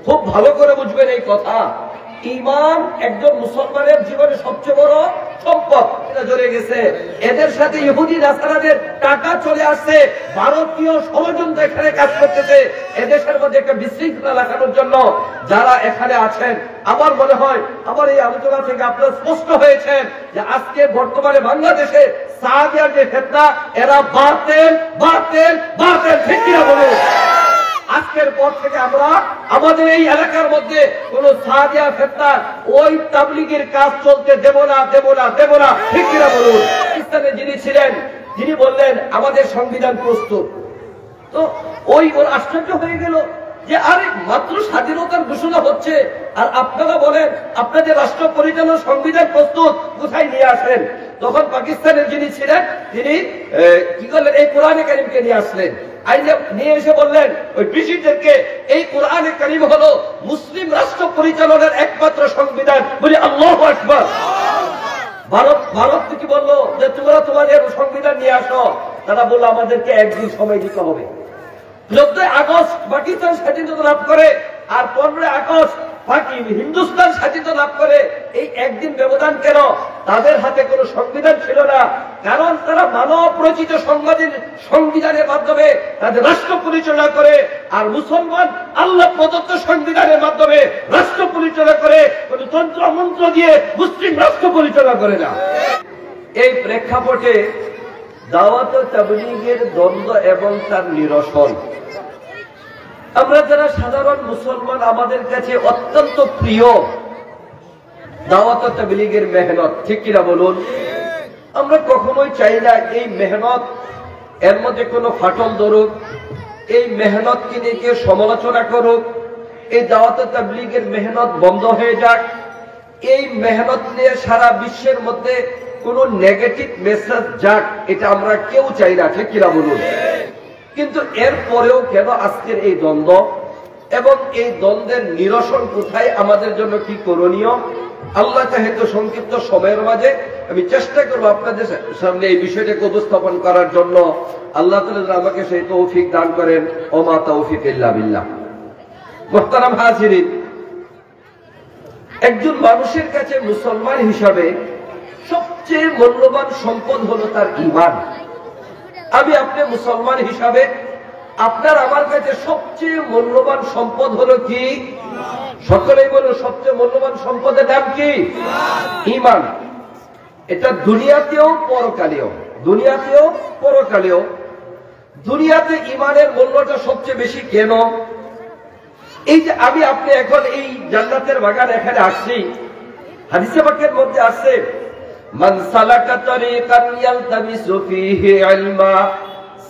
খুব ভালো করে বুঝবেন এই কথা। ঈমান একজন মুসলমানের জীবনে সবচেয়ে বড় সম্পদ। এটা জড়ে গেছে, এদের সাথে ইহুদি নাসারাদের টাকা চলে আসছে, ভারতীয় ষড়যন্ত্র এখানে কাজ করতেছে এদেশের মধ্যে একটা বিশৃঙ্খলা লাগানোর জন্য। যারা এখানে আছেন, আমার মনে হয় আমার এই আলোচনা থেকে আপনারা স্পষ্ট হয়েছেন যে আজকে বর্তমানে বাংলাদেশে সাদিয়ার যে ফিতনা, এরা বাতিল বাতিল বাতিল, ঠিক কিনা বলুন? আজকের পর থেকে আমরা আমাদের এই এলাকার মধ্যে কোন সাদিয়া ফিতনা, ওই তাবলীগের কাজ চলতে দেব না দেব না দেব না, ঠিক কিনা বলুন? পাকিস্তানে যিনি ছিলেন, যিনি বললেন আমাদের সংবিধান প্রস্তুত, তো ওই ওর আশ্চর্য হয়ে গেল যে আরে মাত্র স্বাধীনতার ঘোষণা হচ্ছে আর আপনারা বলেন আপনাদের রাষ্ট্র পরিচালনার সংবিধান প্রস্তুত, কোথায় নিয়ে আসেন? তখন পাকিস্তানের যিনি ছিলেন তিনি কি করলেন, এই কোরআনে কারীমকে নিয়ে আসলেন, আইনে নিয়ে এসে বললেন ওই ব্রিটিশদেরকে এই কোরআনে কারীম হলো মুসলিম রাষ্ট্র পরিচালনার একমাত্র সংবিধান, বলি আল্লাহু আকবার। ভারত কি বললো যে তোমরা তোমাদের সংবিধান নিয়ে আসো, তারা বললো আমাদেরকে একদিন সময় দিতে হবে। 14 আগস্ট পাকিস্তান স্বাধীনতা লাভ করে আর 15 আগস্ট হিন্দুস্তান স্বাধীনতা লাভ করে, এই একদিন ব্যবধান কেন? তাদের হাতে কোনো সংবিধান ছিল না, কারণ তারা মানব রচিত সংবিধানের মাধ্যমে তাদের রাষ্ট্র পরিচালনা করে, আর মুসলমান আল্লাহ প্রদত্ত সংবিধানের মাধ্যমে রাষ্ট্র পরিচালনা করে, কোন তন্ত্র মন্ত্র দিয়ে মুসলিম রাষ্ট্র পরিচালনা করে না। এই প্রেক্ষাপটে দাওয়াত ও তাবলীগের দ্বন্দ্ব এবং তার নিরসন, আমরা যারা সাধারণ মুসলমান আমাদের কাছে অত্যন্ত প্রিয় দাওয়াত ও তাবলীগের মেহনত, ঠিক কিনা বলুন? আমরা কখনোই চাই না এই মেহনত এর মধ্যে কোনো ফাটল ধরুক, এই মেহনতকে নিয়ে কেউ সমালোচনা করুক, এই দাওয়াত ও তাবলীগের মেহনত বন্ধ হয়ে যাক, এই মেহনত নিয়ে সারা বিশ্বের মধ্যে কোন নেগেটিভ মেসেজ যাক, এটা আমরা কেউ চাই না, ঠিক কিনা বলুন? কিন্তু এরপরেও কেন আজকের এই দ্বন্দ্ব এবং এই দ্বন্দ্বের নিরসন কোথায়, আমাদের জন্য কি করণীয়? আল্লাহ চাহিত সংক্ষিপ্ত সময়ের মাঝে আমি চেষ্টা করবো আপনাদের সামনে এই বিষয়টাকে উপস্থাপন করার জন্য। আল্লাহ তাআলা আমাকে সেই তৌফিক দান করেন। ওমা তৌফিক ইল্লা বিল্লাহ। মুহতারাম হাজিরিন, একজন মানুষের কাছে মুসলমান হিসাবে সবচেয়ে মূল্যবান সম্পদ হলো তার ঈমান। আমি আপনি মুসলমান হিসাবে আপনার আমার কাছে সবচেয়ে মূল্যবান সম্পদ হলো কি? সকলেই বলুন, সবচেয়ে মূল্যবান সম্পদের নাম কি? ঈমান। এটা দুনিয়াতেও পরকালেও, দুনিয়াতেও পরকালেও। দুনিয়াতে ঈমানের মূল্যটা সবচেয়ে বেশি কেন? এই যে আমি আপনি এখন এই জান্নাতের বাগান এখানে আসছি, হাদিসে পাকের মধ্যে আছে মান সালাকা তারিকান ইয়ালতামিসু ফীহি ইলমা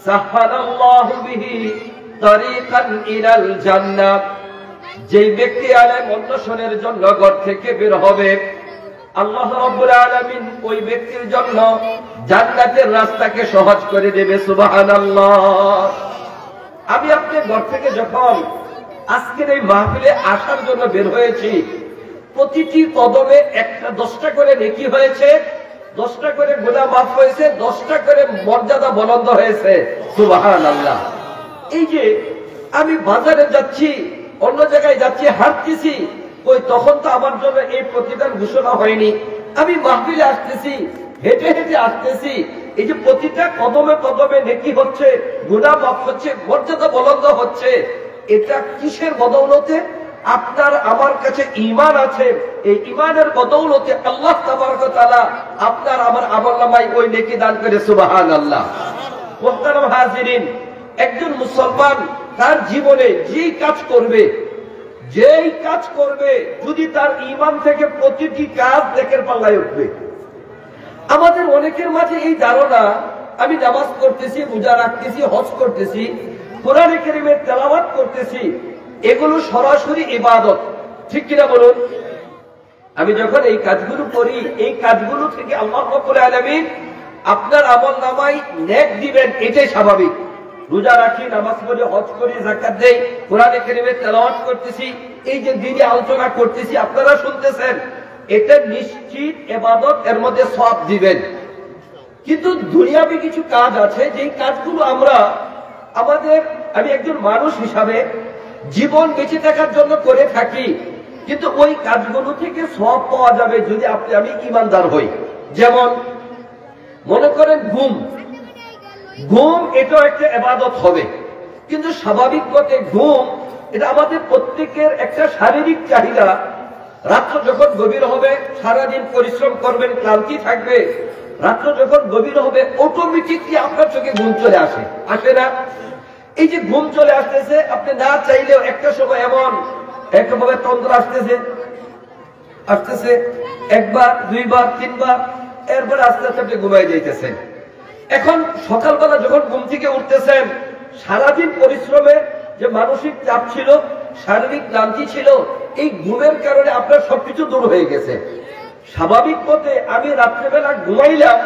সাহালাল্লাহু বিহি তারিকান ইলাল জান্নাহ। যেই ব্যক্তি আলেম অন্বেষণের জন্য ঘর থেকে বের হবে, আল্লাহ রাব্বুল আলামিন ওই ব্যক্তির জন্য জান্নাতের রাস্তাকে সহজ করে দেবে। সুবহানাল্লাহ। আমি আপনি ঘর থেকে যখন আজকের এই মাহফিলে আসার জন্য বের হয়েছি, প্রতিটি কদমে 10টা করে নেকি হয়েছে, 10টা করে গুনাহ মাফ হয়েছে, 10টা করে মর্যাদা বুলন্দ হয়েছে। সুবহানাল্লাহ। এই যে আমি বাজারে যাচ্ছি, অন্য জায়গায় যাচ্ছি, হাঁটতেছি, ওই তখন তো আমার জন্য এই প্রতিদান ঘোষণা হয়নি। আমি মাহফিলে আসতেছি, হেঁটে হেঁটে আসতেছি, এই যে প্রতিটা কদমে কদমে নেকি হচ্ছে, গুনাহ মাফ হচ্ছে, মর্যাদা বুলন্দ হচ্ছে, এটা কিসের বদৌলতে? আপনার আমার কাছে ঈমান আছে, এই ঈমানের বদৌলতে আল্লাহ তাবারক ওয়া তাআলা আপনার আমার আমলনামায় ওই নেকি দান করে। সুবহানাল্লাহ। মুহতারাম হাজিরিন, একজন মুসলমান তার জীবনে যেই কাজ করবে, যদি তার ঈমান থেকে প্রতিটি কাজ নেকের পাল্লায় উঠবে। আমাদের অনেকের মাঝে এই ধারণা, আমি নামাজ পড়তেছি, রোজা রাখতেছি, হজ করতেছি, কোরআনে কারীমের তেলাওয়াত করতেছি, এগুলো সরাসরি ইবাদত, ঠিক কিনা বলুন? আমি যখন এই কাজগুলো করি, এই কাজগুলো থেকে আল্লাহ রাব্বুল আলামিন আপনার আমলনামায় নেক দিবেন, এটাই স্বাভাবিক। রোজা রাখি, নামাজ পড়ি, হজ করি, যাকাত দেই, কোরআনে কারীমের তেলাওয়াত করতেছি, এই যে দিনে আলোচনা করতেছি, আপনারা শুনতেছেন, এটা নিশ্চিত ইবাদত, এর মধ্যে সওয়াব দিবেন। কিন্তু দুনিয়াবি কিছু কাজ আছে, যেই কাজগুলো আমরা আমি একজন মানুষ হিসাবে জীবন বেঁচে থাকার জন্য করে থাকি, কিন্তু ওই কাজগুলো থেকে সওয়াব পাওয়া যাবে যদি আপনি আমি ঈমানদার হই। যেমন মনে করেন ঘুম এটাও একটা ইবাদত হবে, কিন্তু স্বাভাবিক পথে ঘুম এটা আমাদের প্রত্যেকের একটা শারীরিক চাহিদা। রাত্র যখন গভীর হবে, সারাদিন পরিশ্রম করবেন, ক্লান্তি থাকবে, রাত্র যখন গভীর হবে অটোমেটিকলি আপনার চোখে ঘুম চলে আসে না? এই যে ঘুম চলে আসতেছে, আপনি না চাইলেও একটা সময় এমন একভাবে তন্ত্র আসতেছে একবার, দুইবার, তিনবার, এরপরে আস্তে আস্তে আপনি ঘুমাই যাইতেছেন। এখন সকালবেলা যখন ঘুম থেকে উঠতেছেন, সারাদিন পরিশ্রমের যে মানসিক চাপ ছিল, শারীরিক ক্লান্তি ছিল, এই ঘুমের কারণে আপনার সবকিছু দূর হয়ে গেছে। স্বাভাবিক পথে আমি রাত্রেবেলা ঘুমাইলাম,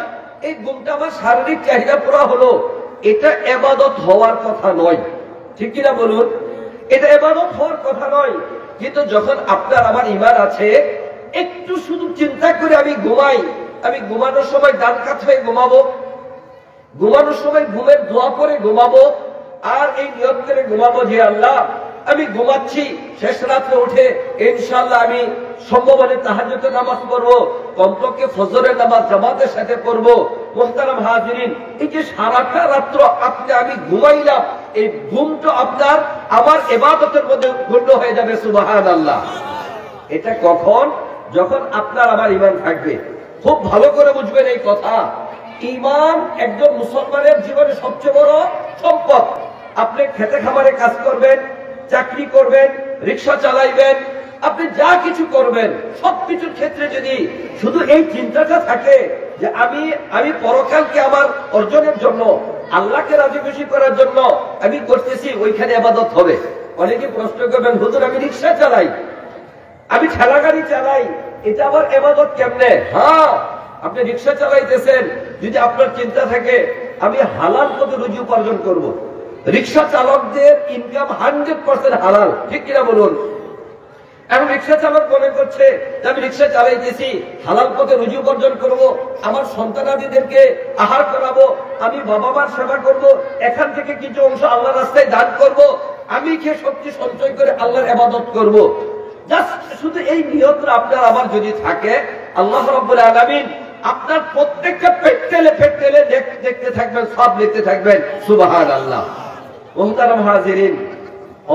এই ঘুমটা আমার শারীরিক চাহিদা পুরা হলো, এটা ইবাদত হওয়ার কথা নয়। ঠিক কিনা বলুন? এটা ইবাদত হওয়ার কথা নয়। কিন্তু যখন আপনার আমার ঈমান আছে, একটু শুধু চিন্তা করে আমি ঘুমাই, আমি ঘুমানোর সময় ডান কাত হয়ে ঘুমাবো, ঘুমানোর সময় ঘুমের দোয়া করে ঘুমাবো, আর এই নিয়ত করে ঘুমাবো যে আল্লাহ আমি ঘুমাচ্ছি, শেষ রাত্রে উঠে ইনশাআল্লাহ আমি সম্ভবত তাহাজ্জুদের নামাজ পড়বো, কমপক্ষে ফজরের নামাজ জামাতের সাথে পড়বো। মুহতারাম হাজিরিন, এই যে সারাটা রাত্র আপনি আমি ঘুমাইলাম, এই ঘুমটা আপনার আমার ইবাদতের মধ্যে গণ্য হয়ে যাবে। সুবহানাল্লাহ। এটা কখন? যখন আপনার আমার ঈমান থাকবে। খুব ভালো করে বুঝবেন এই কথা। ঈমান একজন মুসলমানের জীবনে সবচেয়ে বড় সম্পদ। আপনি খেতে খামারে কাজ করবেন, চাকরি করবেন, রিক্সা চালাইবেন, আপনি যা কিছু করবেন, সবকিছুর ক্ষেত্রে যদি শুধু এই চিন্তাটা থাকে যে আমি পরকালকে আমার অর্জনের জন্য, আল্লাহকে রাজি খুশি করার জন্য আমি করতেছি, ওইখানে ইবাদত হবে। অনেকে প্রশ্ন করবেন, হুজুর আমি রিক্সা চালাই, আমি ঠেলা গাড়ি চালাই, এটা আবার ইবাদত কেমনে? হ্যাঁ, আপনি রিক্সা চালাইতেছেন, যদি আপনার চিন্তা থাকে আমি হালাল পথে রুজি উপার্জন করব, রিক্সা চালকদের ইনকাম 100% হালাল। ঠিক কিনা বলুন? এখন রিক্সা চালক মনে করছে যে আমি রিক্সা চালাইতেছি, হালাল পথে রুজি উপার্জন করব, আমার সন্তানাদিদেরকে আহার করাবো, আমি বাবা মার সেবা করব, এখান থেকে কিছু অংশ আল্লাহর রাস্তায় দান করব, আমি খেয়ে শক্তি সঞ্চয় করে আল্লাহর ইবাদত করব। জাস্ট শুধু এই নিয়তটা আপনার আমার যদি থাকে, আল্লাহ রাব্বুল আলামিন আপনার প্রত্যেকটা পেট্টেলে দেখতে থাকবেন, সব লিখতে থাকবেন। সুবহানাল্লাহ। মুহতারাম হাজিরিন,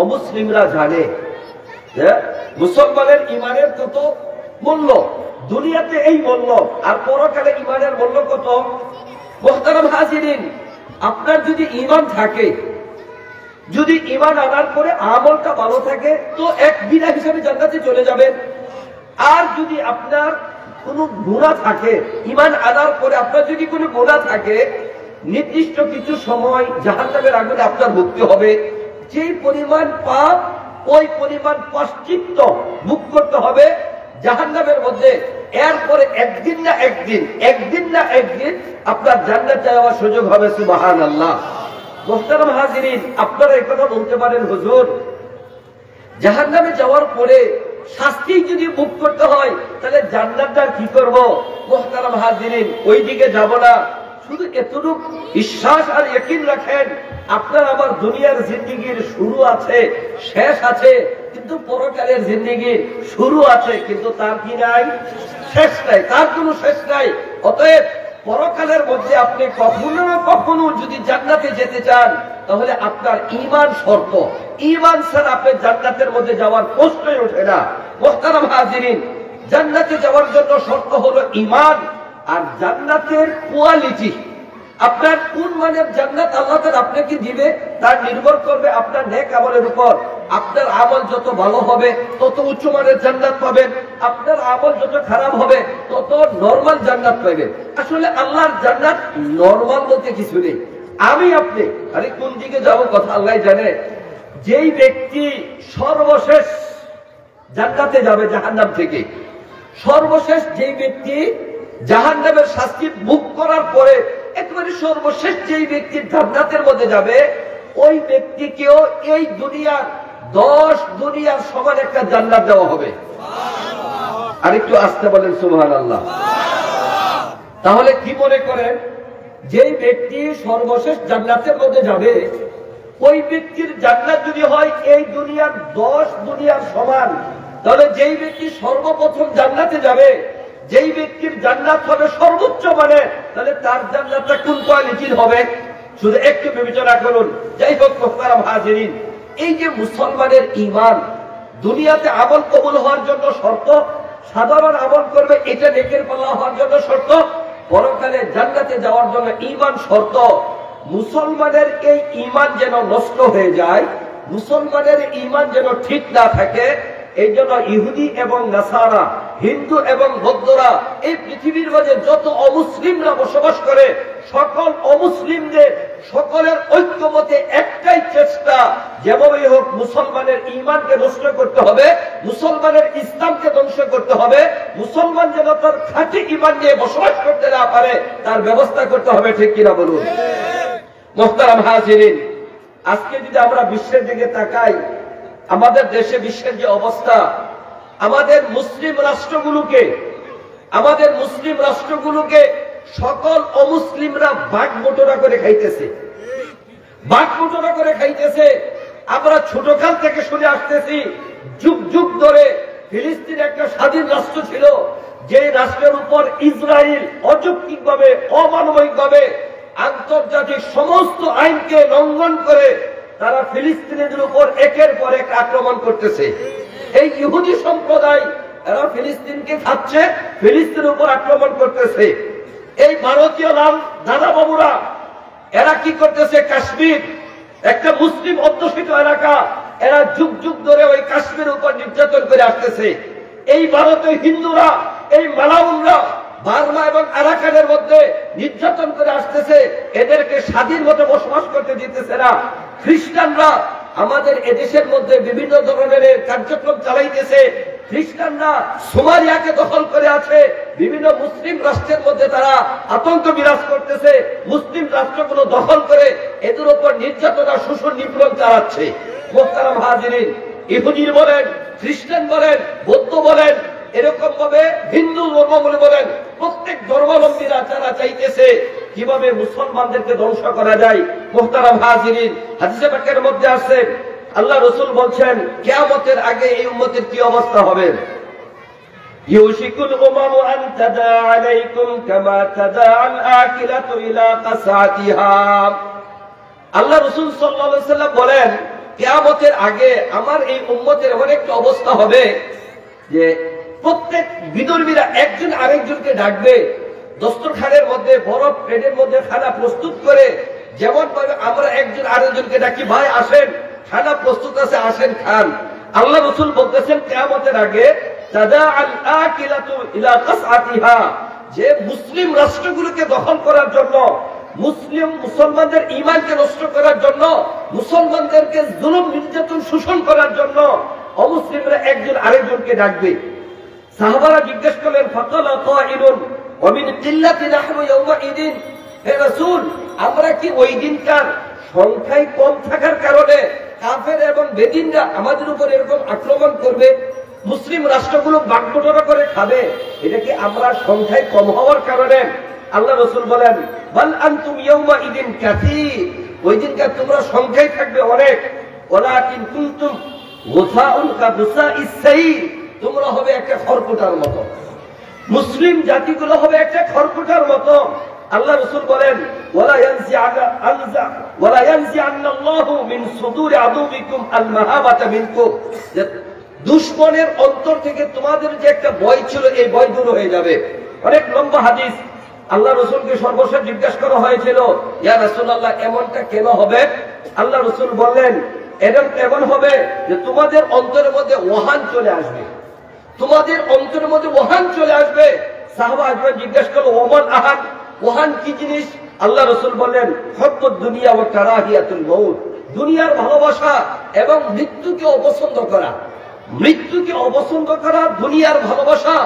অমুসলিমরা জানে যে মুসলমানের ঈমানের কত মূল্য, দুনিয়াতে এই মূল্য, আর পরকালে ঈমানের মূল্য কত। মুহতারাম হাজিরিন, আপনার যদি ঈমান থাকে, যদি ঈমান আনার পরে আমলটা ভালো থাকে, তো এক বিনা হিসাবে জান্নাতে চলে যাবেন। আর যদি আপনার কোনো গুনাহ থাকে, ঈমান আনার পরে আপনার যদি কোনো গুনাহ থাকে, নির্দিষ্ট কিছু সময় জাহান্নামের আগুনে আপনার মুক্তি হবে। যেই পরিমাণ পাপ, ওই পরিমাণ প্রায়শ্চিত্ত ভোগ করতে হবে জাহান্নামের মধ্যে। এরপরে একদিন না একদিন আপনার জান্নাত যাওয়ার সুযোগ হবে। সুবহানাল্লাহ। মুহতারাম হাজিরিন, আপনারা এই কথা বলতে পারেন, হুজুর জাহান্নামে যাওয়ার পরে শাস্তি যদি ভোগ করতে হয়, তাহলে জান্নাতটা কি করব? মুহতারাম হাজিরিন, ওই দিকে যাব না। শুধু এতটুকু বিশ্বাস আর ইয়াকিন রাখেন, আপনার আমার দুনিয়ার জিন্দেগির শুরু আছে, শেষ আছে, কিন্তু পরকালের জিন্দেগির শুরু আছে, কিন্তু তার কি নাই? শেষ নাই, তার কোনো শেষ নাই। অতএব পরকালের মধ্যে আপনি কখনো না কখনো যদি জান্নাতে যেতে চান, তাহলে আপনার ঈমান শর্ত। ঈমান ছাড়া আপনি জান্নাতের মধ্যে যাওয়ার প্রশ্নই ওঠে না। মুহতারাম হাজিরিন, জান্নাতে যাওয়ার জন্য শর্ত হলো ঈমান। আর জান্নাতের কোয়ালিটি, আপনার কোন মানের জান্নাত আল্লাহ তাআলা আপনাকে দিবে, তার নির্ভর করবে আপনার নেক আমলের উপর। আপনার আমল যত ভালো হবে, তত উচ্চ মানের জান্নাত পাবেন। আপনার আমল যত খারাপ হবে, তত নরমাল জান্নাত পাবেন। আসলে আল্লাহর জান্নাত নরমাল বলতে কিছু নেই। আমি আপনি আরে কোন দিকে যাব কথা আল্লাহ জানে। যেই ব্যক্তি সর্বশেষ জান্নাতে যাবে জাহান্নাম থেকে, সর্বশেষ যেই ব্যক্তি জাহান্নামের শাস্তি ভোগ করার পরে একেবারে সর্বশেষ যেই ব্যক্তি জান্নাতের মধ্যে যাবে, ওই ব্যক্তিকেও এই দুনিয়ার 10 দুনিয়ার সমান একটা জান্নাত দেওয়া হবে। আর একটু আস্তে বলেন সুবহানাল্লাহ। তাহলে কি মনে করেন, যেই ব্যক্তি সর্বশেষ জান্নাতের মধ্যে যাবে, ওই ব্যক্তির জান্নাত যদি হয় এই দুনিয়ার 10 দুনিয়ার সমান, তাহলে যেই ব্যক্তি সর্বপ্রথম জান্নাতে যাবে, যেই ব্যক্তির জান্নাত হবে সর্বোচ্চ মানে, তাহলে তার জান্নাতটা কোন কোয়ালিটির হবে শুধু একটু বিবেচনা করুন। যাই হোক মুহতারাম হাজিরিন, এই যে মুসলমানের ঈমান, দুনিয়াতে আমল কবুল হওয়ার জন্য শর্ত, সাধারণ আমল করবে এটা নেকের পাল্লা হওয়ার জন্য শর্ত, পরকালে জান্নাতে যাওয়ার জন্য ঈমান শর্ত। মুসলমানের এই ঈমান যেন নষ্ট হয়ে যায়, মুসলমানের ঈমান যেন ঠিক না থাকে, এই জন্য ইহুদি এবং নাসারা, হিন্দু এবং বৌদ্ধরা, এই পৃথিবীর মাঝে যত অমুসলিমরা বসবাস করে, সকল অমুসলিমদের সকলের ঐক্যমতে একটাই চেষ্টা, যেভাবেই হোক মুসলমানের ঈমানকে নষ্ট করতে হবে, মুসলমানের ইসলামকে ধ্বংস করতে হবে, মুসলমান যেন তার খাঁটি ঈমান নিয়ে বসবাস করতে না পারে তার ব্যবস্থা করতে হবে। ঠিক কিনা বলুন মুহতারাম হাজিরিন, আজকে যদি আমরা বিশ্বের দিকে তাকাই, আমাদের দেশে বিশ্বের যে অবস্থা, আমাদের মুসলিম রাষ্ট্রগুলোকে সকল অমুসলিমরা ভাগ বটোরা করে খাইতেছে। আমরা ছোটকাল থেকে শুনে আসতেছি, যুগ যুগ ধরে ফিলিস্তিন একটা স্বাধীন রাষ্ট্র ছিল, যে রাষ্ট্রের উপর ইসরায়েল অযৌক্তিকভাবে, অমানবিকভাবে আন্তর্জাতিক সমস্ত আইনকে লঙ্ঘন করে তারা ফিলিস্তিনিদের উপর একের পর এক আক্রমণ করতেছে। এই ইহুদি সম্প্রদায় এরা ফিলিস্তিনকে খাচ্ছে, ফিলিস্তিনের উপর আক্রমণ করতেছে। এই ভারতীয় দাদা বাবুরা এরা কি করতেছে, কাশ্মীর একটা মুসলিম অধ্যুষিত এলাকা, এরা যুগ যুগ ধরে ওই কাশ্মীরের উপর নির্যাতন করে আসতেছে। এই ভারতীয় হিন্দুরা, এই মালাউনরা বার্মা এবং আরাকানের মধ্যে নির্যাতন করে আসতেছে, এদেরকে স্বাধীন মতো বসবাস করতে দিতেছে না। খ্রিস্টানরা আমাদের এদেশের মধ্যে বিভিন্ন ধরনের কার্যক্রম চালাইতেছে। খ্রিস্টানরা সোমালিয়াকে দখল করে আছে, বিভিন্ন মুসলিম রাষ্ট্রের মধ্যে তারা আতঙ্ক বিরাজ করতেছে, মুসলিম রাষ্ট্রগুলো দখল করে এদের উপর নির্যাতন আর শোষণ নিপীড়ন চালাচ্ছে। মুহতারাম হাজিরিন, ইহুদি বলেন, খ্রিস্টান বলেন, বৌদ্ধ বলেন, এরকম ভাবে হিন্দু ধর্মাবলম্বী বলেন, প্রত্যেক ধর্মাবলম্বীরা যারা চাইতেছে কিভাবে মুসলমানদেরকে ধ্বংস করা যায়। মুহতারাম হাজিরিন, হাদিসে পাকের মধ্যে আছে, আল্লাহ রাসূল বলছেন কিয়ামতের আগে এই উম্মতের কি অবস্থা হবে। ইউশিকুল উমামু আন তাদা আলাইকুম কামা তাদা আল আকিলাতু ইলা কাসাতিহা। আল্লাহ রাসূল সাল্লাল্লাহু আলাইহি ওয়াসাল্লাম বলেন, কিয়ামতের আগে আমার এই উম্মতের এমন একটা অবস্থা হবে যে প্রত্যেক বিধর্মীরা একজন আরেকজনকে ডাকবে, দস্তরখানের মধ্যে বরফ প্লেটের মধ্যে খানা প্রস্তুত করে, যেমন ভাবে আমরা একজন আরেকজনকে ডাকি, ভাই আসেন, খানা প্রস্তুত আছে, আসেন খান। আল্লাহ রাসূল বলতেছেন কিয়ামতের আগে তাদা আল আকিলাতু ইলা কাসআতিহা, যে মুসলিম রাষ্ট্রগুলোকে দখল করার জন্য, মুসলমানদের ঈমানকে নষ্ট করার জন্য, মুসলমানদেরকে জুলুম নির্যাতন শোষণ করার জন্য অমুসলিমরা একজন আরেকজনকে ডাকবে। সাহাবারা জিজ্ঞেস করলেন, ফাকালা কাইলুন ওয়া মিন কিল্লাতি নাহনু ইয়াওমাইদিন, হে রাসূল, আমরা কি ওই দিনকার সংখ্যায় কম থাকার কারণে কাফের এবং বেদিনরা আমাদের উপর এরকম আক্রমণ করবে, মুসলিম রাষ্ট্রগুলো বাগবটোরা করে খাবে, এটা কি আমরা সংখ্যায় কম হওয়ার কারণে? আল্লাহ রাসূল বলেন, বাল আনতুম ইয়াওমাইদিন কাসীর, ওই দিনকার তোমরা সংখ্যায় থাকবে অনেক, ওয়ালাকিন কুনতুম গুসাউন কাবুসাইস সাইর, তোমরা হবে একটা খড়কুটার মতো, মুসলিম জাতিগুলো হবে একটা খড়কুটার মতো। আল্লাহ রাসূল বলেন, ওয়ালা ইয়ানজিআন্নাল্লাহু মিন সুদুরি আদুবিকুম আল মাহাবাতা মিনকুম, যে দুশমনের অন্তর থেকে তোমাদের যে একটা ভয় ছিল, এই ভয় দূর হয়ে যাবে। অনেক লম্বা হাদিস। আল্লাহ রাসূলকে সর্বশেষ জিজ্ঞাসা করা হয়েছিল, ইয়া রাসূলুল্লাহ, এমনটা কেন হবে? আল্লাহ রাসূল বললেন, এমন হবে যে তোমাদের অন্তরের মধ্যে ওহান চলে আসবে, তোমাদের অন্তরের মধ্যে ওহান চলে আসবে। সাহাবা আজমান জিজ্ঞাসা করলো, ওমান আহান, ওহান কি জিনিস? আল্লাহ রাসূল বললেন, হুব্বুদ দুনিয়া ওয়া কারাহিয়াতুল মউত, দুনিয়ার ভালোবাসা এবং মৃত্যুকে অপছন্দ করা। মৃত্যুকে অপছন্দ করা, দুনিয়ার ভালোবাসা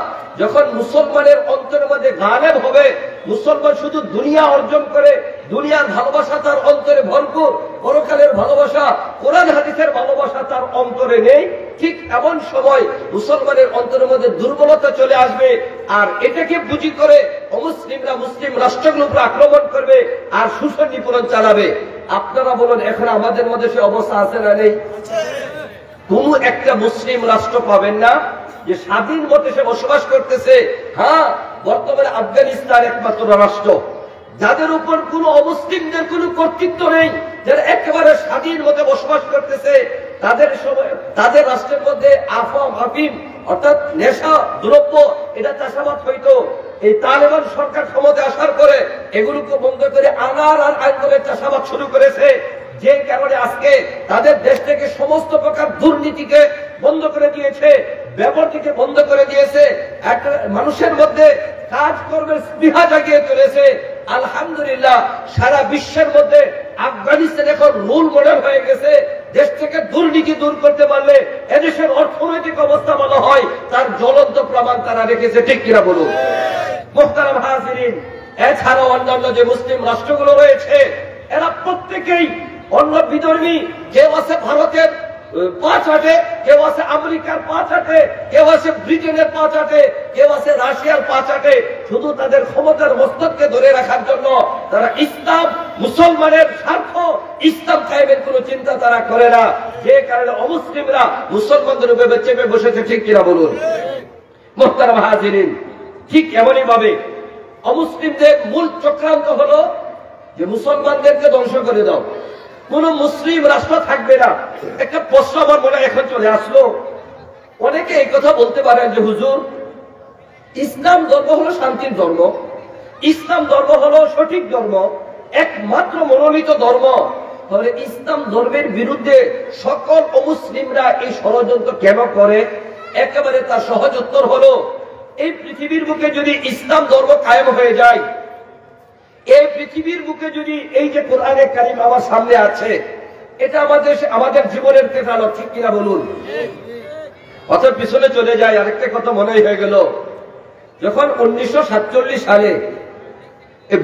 যখন মুসলমানের অন্তরের মধ্যে গালেব হবে, মুসলমান শুধু দুনিয়া অর্জন করে, দুনিয়ার ভালোবাসা তার অন্তরে ভরপুর, পরকালের ভালোবাসা, কোরআন হাদিসের ভালোবাসা তার অন্তরে নেই, ঠিক এমন সময় মুসলমানের অন্তরের মধ্যে দুর্বলতা চলে আসবে। আর এটাকে পুঁজি করে অমুসলিমরা মুসলিম রাষ্ট্রগুলোর উপর আক্রমণ করবে আর শোষণ নিপীড়ন চালাবে। আপনারা বলুন এখন আমাদের মধ্যে সে অবস্থা আছে না নেই? কোন একটা মুসলিম রাষ্ট্র পাবেন না যে স্বাধীন মতে সে বসবাস করতেছে। হ্যাঁ, বর্তমানে আফগানিস্তান একমাত্র রাষ্ট্র যাদের উপর কোন অমুসলিমদের কোন কর্তৃত্ব নেই, যারা একেবারে স্বাধীন মতে বসবাস করতেছে। তাদের রাষ্ট্রের মধ্যে আফিম অর্থাৎ নেশা দ্রব্য এটা চাষাবাদ হইতো। এই তালেবান সরকার ক্ষমতা আসার পরে এগুলোকে বন্ধ করে আনার আর আইনের চাষাবাদ শুরু করেছে, যে কারণে আজকে তাদের দেশ থেকে সমস্ত প্রকার দুর্নীতিকে বন্ধ করে দিয়েছে, ব্যবহারটিকে বন্ধ করে দিয়েছে, একটা মানুষের মধ্যে কাজকর্মের স্পৃহা জাগিয়ে চলেছে। আলহামদুলিল্লাহ, সারা বিশ্বের মধ্যে আফগানিস্তান এখন রোল মডেল হয়ে গেছে। দেশ থেকে দুর্নীতি দূর করতে পারলে এদেশের অর্থনৈতিক অবস্থা ভালো হয়, তার জ্বলন্ত প্রমাণ তারা রেখেছে। ঠিক কিনা বলুন মুহতারাম হাজিরিন? এছাড়াও অন্যান্য যে মুসলিম রাষ্ট্রগুলো রয়েছে এরা প্রত্যেকেই অন্য বিধর্মী। কেউ আছে ভারতের পাঁচ হাটে, কেউ আছে আমেরিকার পাঁচ হাটে, কেউ আছে ব্রিটেনের পাঁচ হাটে, কেউ আছে রাশিয়ার পাঁচ হাটে। শুধু তাদের ক্ষমতার মস্তককে ধরে রাখার জন্য তারা ইসলাম, মুসলমানের স্বার্থ, ইসলাম কায়েমের কোন চিন্তা তারা করে না। যে কারণে অমুসলিমরা মুসলমানদের উপরে চেপে বসেছে। ঠিক কিনা বলুন মুহতারাম হাজিরিন? ঠিক এমনই ভাবে অমুসলিমদের মূল চক্রান্ত হলো যে মুসলমানদেরকে ধ্বংস করে দাও, কোন মুসলিম রাষ্ট্র থাকবে না। একটা প্রশ্ন আমার মনে এখন চলে আসলো, অনেকে এই কথা বলতে পারেন যে হুজুর, ইসলাম ধর্ম হলো শান্তির ধর্ম, ইসলাম ধর্ম হলো সঠিক ধর্ম, একমাত্র মনোনীত ধর্ম, তাহলে ইসলাম ধর্মের বিরুদ্ধে সকল অমুসলিমরা এই ষড়যন্ত্র কেন করে? একেবারে তার সহজ উত্তর হলো, এই পৃথিবীর বুকে যদি ইসলাম ধর্ম কায়েম হয়ে যায়, এই পৃথিবীর বুকে যদি এই যে কোরআনে কারিম আমার সামনে আছে, এটা আমাদের জীবনের পেটানো। ঠিক কিনা বলুন? অথবা পিছনে চলে যায়, আরেকটা কথা মনে হয়ে গেল, যখন 1947 সালে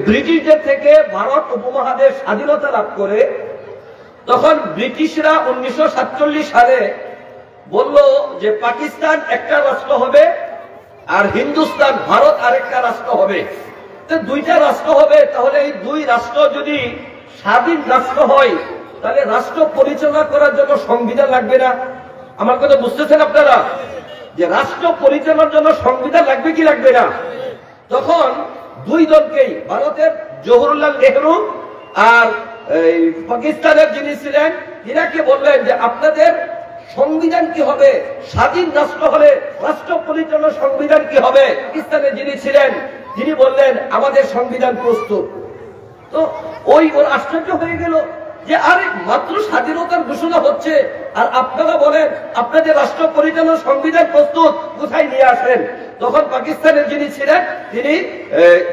ব্রিটিশদের থেকে ভারত উপমহাদেশ স্বাধীনতা লাভ করে, তখন ব্রিটিশরা 1947 সালে বলল যে পাকিস্তান একটা রাষ্ট্র হবে আর হিন্দুস্তান ভারত আরেকটা রাষ্ট্র হবে। দুইটা রাষ্ট্র হবে, তাহলে এই দুই রাষ্ট্র যদি স্বাধীন রাষ্ট্র হয় তাহলে রাষ্ট্র পরিচালনা করার জন্য সংবিধান লাগবে না? আমার কথা বুঝতেছেন আপনারা? যে রাষ্ট্র পরিচালনার জন্য সংবিধান লাগবে কি লাগবে না? তখন দুই দলকেই, ভারতের জওহরলাল নেহরু আর পাকিস্তানের যিনি ছিলেন, ইনাকে বললেন যে আপনাদের সংবিধান কি হবে? স্বাধীন রাষ্ট্র হলে রাষ্ট্র পরিচালনার সংবিধান কি হবে? পাকিস্তানের যিনি ছিলেন তিনি বললেন আমাদের সংবিধান প্রস্তুত। তো ওর আশ্চর্য হয়ে গেল যে আরে মাত্র স্বাধীনতার ঘোষণা হচ্ছে আর আপনারা বলেন আপনাদের রাষ্ট্র পরিচালনার সংবিধান প্রস্তুত, কোথায় নিয়ে আসেন? তখন পাকিস্তানের যিনি ছিলেন তিনি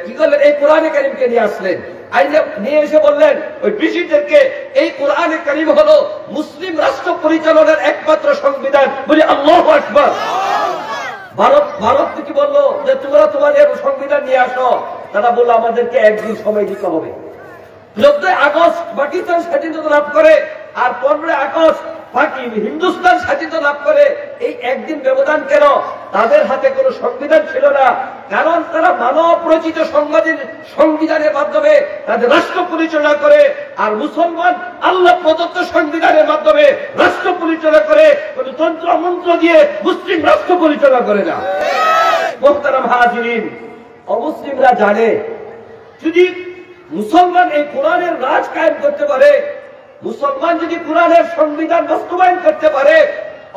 কি করলেন? এই কোরআনে কারিমকে নিয়ে আসলেন, আইনে নিয়ে এসে বললেন ওই ব্রিটিশদেরকে এই কোরআনে কারিম হলো মুসলিম রাষ্ট্র পরিচালনার একমাত্র সংবিধান। বলি আল্লাহু আকবার। ভারত কি বললো যে তোমরা তোমাদের সংবিধান নিয়ে আসো? তারা বললো আমাদেরকে একদিন সময় দিতে হবে। 14 আগস্ট পাকিস্তান স্বাধীনতা লাভ করে আর 15 আগস্ট হিন্দুস্তান স্বাধীনতা লাভ করে। এই একদিন ব্যবধান কেন? তাদের হাতে কোনো সংবিধান ছিল না, কারণ তারা মানব রচিত সংবিধানের মাধ্যমে তাদের রাষ্ট্র পরিচালনা করে, আর মুসলমান আল্লাহ প্রদত্ত সংবিধানের মাধ্যমে রাষ্ট্র পরিচালনা করে, কোন তন্ত্র মন্ত্র দিয়ে মুসলিম রাষ্ট্র পরিচালনা করে না। মুহতারাম হাজিরিন, অমুসলিমরা জানে যদি মুসলমান এই কোরআনের রাজ কায়েম করতে পারে, মুসলমান যদি কোরআনের সংবিধান বাস্তবায়ন করতে পারে,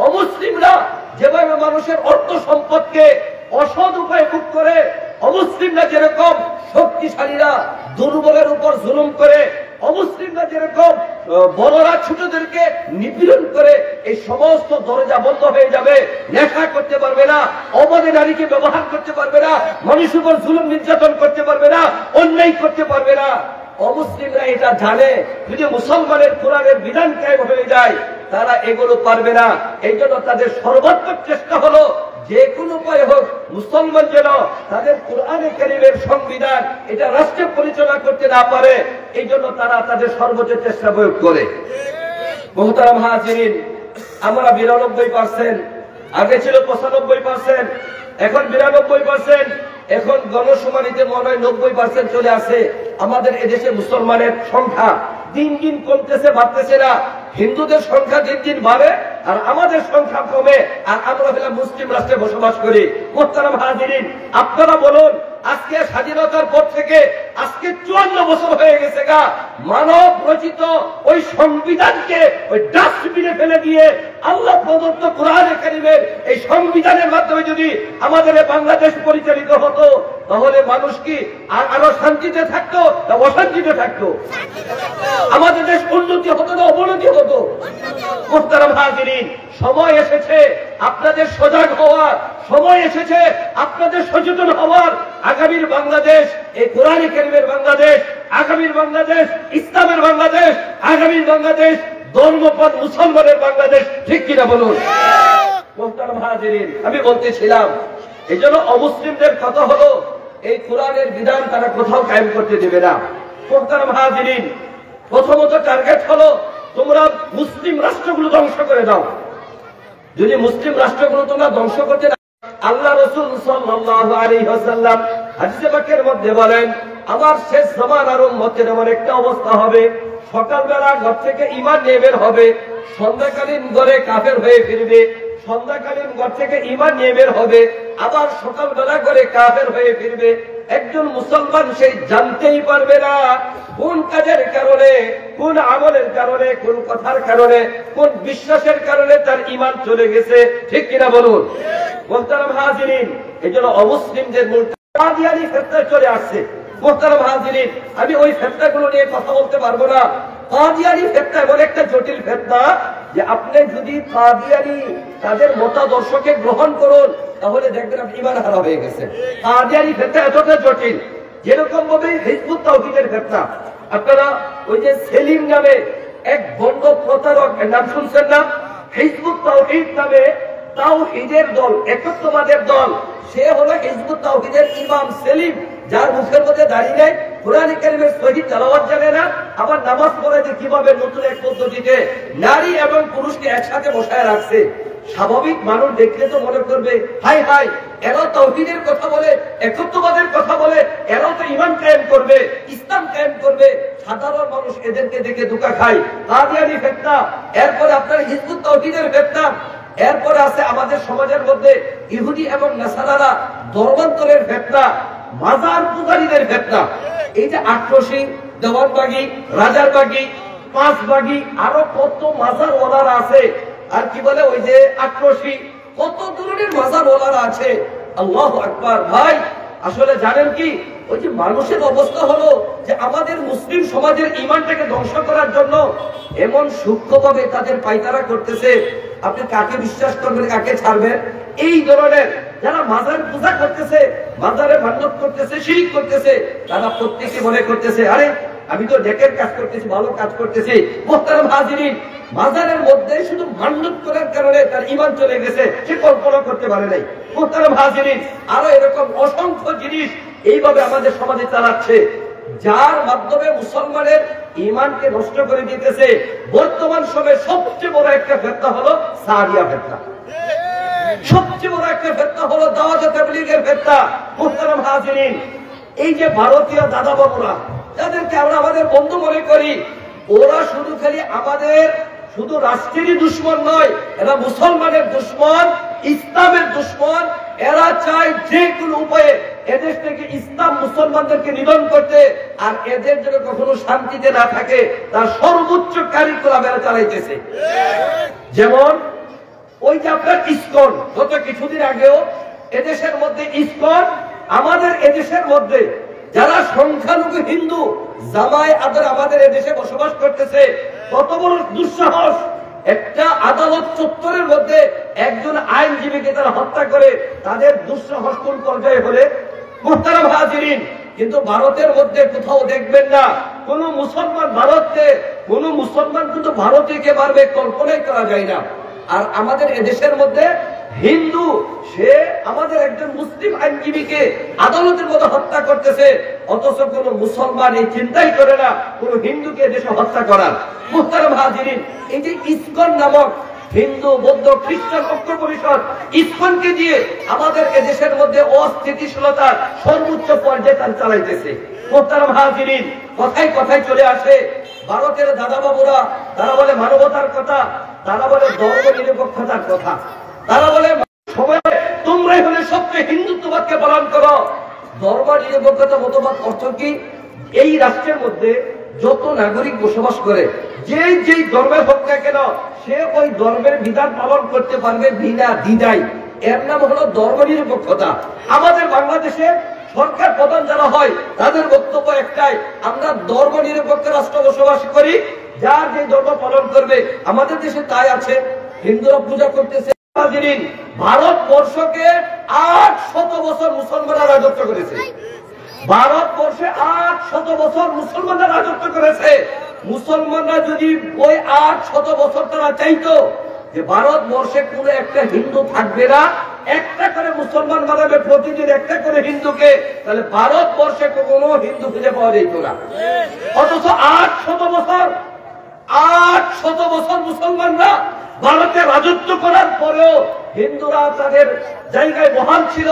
অমুসলিমরা যেভাবে মানুষের অর্থ সম্পদকে অসৎ উপায়ে ভোগ করে, অমুসলিমরা যেরকম শক্তিশালীরা দুর্বলের উপর জুলুম করে, অমুসলিমরা যেরকম বড়রা ছোটদেরকে নিপীড়ন করে, এই সমস্ত দরজা বন্ধ হয়ে যাবে। নেশা করতে পারবে না, অবাধে নারীকে ব্যবহার করতে পারবে না, মানুষের উপর জুলুম নির্যাতন করতে পারবে না, অন্যায় করতে পারবে না। অমুসলিমরা এটা জানে, যদি মুসলমানের কোরআনের বিধান কায়েম হয়ে যায় তারা এগুলো পারবে না। এই জন্য তাদের সর্বাত্মক চেষ্টা হলো যে কোনো উপায় হোক মুসলমান যেন তাদের কোরআনে কারীমের সংবিধান এটা রাষ্ট্র পরিচালনা করতে না পারে, এই জন্য তারা তাদের সর্বোচ্চ চেষ্টা প্রয়োগ করে। মুহতারাম হাজিরিন, আমরা 92%, আগে ছিল 95%, এখন 92%, এখন গণশুমারিতে মনে হয় 90% চলে আসে আমাদের এদেশে মুসলমানের সংখ্যা। দিন দিন কমতেছে, বাড়তেছে না। হিন্দুদের সংখ্যা দিন দিন বাড়ে আর আমাদের সংখ্যা কমে, আর আমরা হলাম মুসলিম রাষ্ট্রে বসবাস করি। মোহতারাম হাজিরিন, আপনারা বলুন, আজকে স্বাধীনতার পর থেকে আজকে 54 বছর হয়ে গেছে গা, মানব রচিত ওই সংবিধানকে ওই ডাস্টবিনে ফেলে দিয়ে আল্লাহ প্রদত্ত কোরআনে কারিমের এই সংবিধানের মাধ্যমে যদি আমাদের বাংলাদেশ পরিচালিত হতো, তাহলে মানুষ কি আরো শান্তিতে থাকতো না অশান্তিতে থাকতো? আমাদের দেশ উন্নতি হতো না অবনতি হতো? মুহতারাম হাজিরিন, সময় এসেছে আপনাদের সজাগ হওয়ার, সময় এসেছে আপনাদের সচেতন হওয়ার। আগামীর বাংলাদেশ এই কোরআনে কারিমের বাংলাদেশ, আগামীর বাংলাদেশ ইসলামের বাংলাদেশ, আগামীর বাংলাদেশ ধর্মপথ মুসলমানের বাংলাদেশ, ঠিক কিনা বলুন? মুহতারাম হাজিরিন, আমি বলতেছিলাম এই জন্য অমুসলিমদের কথা হলো এই কোরআনের বিধান তারা কোথাও কায়েম করতে দেবে না। মুহতারাম হাজিরিন, প্রথমত টার্গেট হলো তোমরা মুসলিম রাষ্ট্রগুলো ধ্বংস করে দাও। যদি মুসলিম রাষ্ট্রগুলো তোমরা ধ্বংস করতে না, আল্লাহ রাসূল সাল্লাল্লাহু আলাইহি ওয়াসাল্লাম হাদিসে পাকের মধ্যে বলেন, আমার শেষ জামানার উম্মতের এমন একটা অবস্থা হবে, সকালবেলা ঘর থেকে ঈমান নিয়ে বের হবে, সন্ধ্যাকালীন ঘরে কাফের হয়ে ফিরবে, সন্ধ্যাকালীন ঘর থেকে ঈমান নিয়ে বের হবে, আবার সকালবেলা ঘরে কাফের হয়ে ফিরবে। একজন মুসলমান সেই জানতেই পারবে না কোন কাজের কারণে, কোন আমলের কারণে, কোন কথার কারণে, কোন বিশ্বাসের কারণে তার ঈমান চলে গেছে, ঠিক কিনা বলুন? মুহতারাম হাজিরিন, এই জন্য অমুসলিমদের মূল কাদিয়ানি ফিতনা চলে আসছে। মুহতারাম হাজিরিন, আমি ওই ফিতনাগুলো নিয়ে কথা বলতে পারবো না। কাদিয়ানি ফিতনা এমন একটা জটিল ফিতনা যে আপনি যদি কাদিয়ানি তাদের মতাদর্শকে গ্রহণ করুন, তাহলে দেখবেন আপনি ঈমান হারা হয়ে গেছে। কাদিয়ানি ফিতনা এতটা জটিল, যেরকম ভাবে হিজবুত তাওহীদের ফিতনা। আপনারা ওই যে সেলিম নামে এক বন্ড প্রতারক, নাম শুনছেন না? হিজবুত তাওহীদ নামে তাওহীদের দল, একত্ববাদের দল, সে হলো হিজবুত তাওহীদের ইমাম সেলিম, যার মুখের মধ্যে দাঁড়িয়ে নেই, কোরআন কারীমের সহিহ তেলাওয়াত জানে না, আবার নামাজ পড়ে যে কিভাবে নতুন এক পদ্ধতিতে নারী এবং পুরুষকে একসাথে বসায় রাখছে। স্বাভাবিক মানুষ দেখলে তো মনে করবে, হাই হাই, এরা তাওহীদের কথা বলে, একত্ববাদের কথা বলে, এরা তো ঈমান কায়েম করবে, ইসলাম কায়েম করবে। সাধারণ মানুষ এদেরকে দেখে ধোঁকা খায়। কাদিয়ানি ফিতনা, এরপরে আপনার হিজবুত তাওহীদের ফিতনা, এরপরে আছে আমাদের সমাজের মধ্যে ইহুদি এবং নাসারারা ধর্মান্তরের ফিতনা, মাজার পূজারীদের ফিতনা। এই যে আক্রোশী, দেওয়ানবাগী, রাজারবাগী, পাঁচবাগী, আরো কত মাজার ওয়ালারা আছে, আর কি বলে ওই যে আক্রোশী, কত ধরনের মাজার ওয়ালারা আছে। আল্লাহু আকবার। ভাই আসলে জানেন কি, ওই যে মানুষের অবস্থা হলো যে আমাদের মুসলিম সমাজের ঈমানটাকে ধ্বংস করার জন্য এমন সূক্ষ্মভাবে তাদের পায়তারা করতেছে, আপনি কাকে বিশ্বাস করবেন, কাকে ছাড়বেন? এই ধরনের যারা মাজার পূজা করতেছে, মাজারে মান্যত করতেছে, শিরক করতেছে, তারা প্রত্যেকে মনে করতেছে, আরে আমি তো নেকের কাজ করতেছি, ভালো কাজ করতেছি। মুহতারাম হাজিরিন, মাজারের মধ্যে শুধু মান্যত করার কারণে তার ঈমান চলে গেছে, সে কল্পনা করতে পারে নাই। মুহতারাম হাজিরিন, আরো এরকম অসংখ্য জিনিস এইভাবে আমাদের সমাজে চালাচ্ছে, যার মাধ্যমে মুসলমানের ঈমানকে নষ্ট করে দিতেছে। বর্তমান সময়ে সবচেয়ে বড় একটা ফিতনা হলো সারিয়া ফিতনা, সবচেয়ে বড় একটা ফিতনা হলো দাওয়াত তাবলীগের ফিতনা। মুহতারাম হাজিরিন, এই যে ভারতীয় দাদা বাবুরা, যাদেরকে আমরা আমাদের বন্ধু মনে করি, ওরা শুধু খালি আমাদের শুধু রাষ্ট্রেরই দুশ্মন নয়, এরা মুসলমানের দুশ্মন, ইসলামের দুশ্মন। এরা চায় যে কোনো উপায়ে এদেশ থেকে ইসলাম মুসলমানদেরকে নিধন করতে, আর এদের যেন কখনো শান্তিতে না থাকে তার সর্বোচ্চ কার্যক্রম এরা চালাইতেছে। যেমন ওই যে আপনার ইসকন, গত কিছুদিন আগেও এদেশের মধ্যে ইসকন, আমাদের এদেশের মধ্যে যারা সংখ্যালঘু হিন্দু জামায় আদর আমাদের এদেশে বসবাস করতেছে, কত বড় দুঃসাহস! একটা আদালত চত্বরের মধ্যে একজন আইনজীবীকে তারা হত্যা করে, তাদের দুঃসাহস কোন পর্যায়ে হলে? মুহতারাম হাজিরিন, কিন্তু ভারতের মধ্যে কোথাও দেখবেন না কোন মুসলমান ভারতে, কোন মুসলমান কিন্তু ভারতীয়কে মারবে, কল্পনাই করা যায় না। আর আমাদের এদেশের মধ্যে হিন্দু, সে আমাদের একজন মুসলিম আইনজীবীকে আদালতের মধ্যে হত্যা করতেছে, অথচ কোন মুসলমান এই চিন্তাই করে না কোন হিন্দুকে দেশে হত্যা করার। মুহতারাম হাজিরিন, এই যে ইসকন নামক হিন্দু, বৌদ্ধ, খ্রিস্টান ঐক্য পরিষদ, ইসকনকে দিয়ে আমাদের এদেশের মধ্যে অস্থিতিশীলতার সর্বোচ্চ পর্যায়ে তার চালাইতেছে। মুহতারাম হাজিরিন, কথায় কথায় চলে আসে ভারতের দাদা বাবুরা তারা বলে মানবতার কথা, তারা বলে ধর্ম নিরপেক্ষতার কথা, তারা বলে সবাই তোমরাই হলে সবচেয়ে হিন্দুত্ববাদকে পালন করো। ধর্ম নিরপেক্ষতা মতবাদ অর্থ কি? এই রাষ্ট্রের মধ্যে যত নাগরিক বসবাস করে যেই ধর্মের হোক না কেন সে ওই ধর্মের বিধান পালন করতে পারবে বিনা দ্বিধায়। এর নাম হলো ধর্ম নিরপেক্ষতা। আমাদের বাংলাদেশে সরকার প্রধান যারা হয় তাদের বক্তব্য একটাই, আমরা ধর্ম নিরপেক্ষ রাষ্ট্র বসবাস করি, যার যে ধর্ম পালন করবে। আমাদের দেশে তাই আছে, হিন্দুরা পূজা করতেছে। ভারতবর্ষকে 800 বছর মুসলমানরা রাজত্ব করেছে। ভারতবর্ষে 800 বছর মুসলমানরা রাজত্ব করেছে। মুসলমানরা যদি ওই 800 বছর তারা চাইতো যে ভারতবর্ষে কোনো একটা হিন্দু থাকবে না, একটা করে মুসলমান মানাবে প্রতিদিন একটা করে হিন্দুকে, তাহলে ভারতবর্ষে কোনো হিন্দু খুঁজে পাওয়া যেত না। অথচ 800 বছর মুসলমানরা ভারতে রাজত্ব করার পরেও হিন্দুরা তাদের জায়গায় বহাল ছিল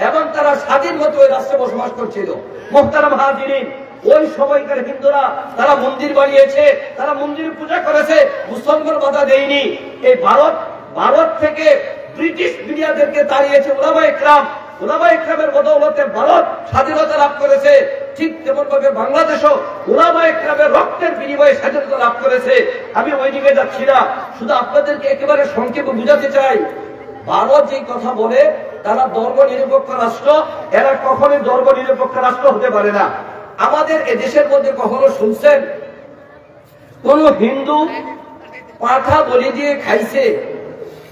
এবং তারা স্বাধীন মতো ওই রাষ্ট্রে বসবাস করছিল। মুহতারাম হাজিরিন, ওই সময়কার হিন্দুরা তারা মন্দির বানিয়েছে, তারা মন্দির পূজা করেছে, মুসলমান বাধা দেয়নি। এই ভারত থেকে ব্রিটিশ মিডিয়াদেরকে তাড়িয়েছে উলামায়ে কেরাম। উলামায়ে কেরামের বদৌলতে ভারত স্বাধীনতা লাভ করেছে। ঠিক তেমন ভাবে বাংলাদেশও উলামায়ে কেরামের রক্তের বিনিময়ে স্বাধীনতা লাভ করেছে। আমি ওই দিকে যাচ্ছি না, শুধু আপনাদেরকে একেবারে সংক্ষেপে বুঝাতে চাই, ভারত যে কথা বলে তারা ধর্ম নিরপেক্ষ রাষ্ট্র, এরা কখনোই ধর্ম নিরপেক্ষ রাষ্ট্র হতে পারে না। আমাদের এ দেশের মধ্যে কখনো শুনছেন কোন হিন্দু পাঠা বলি দিয়ে খাইছে?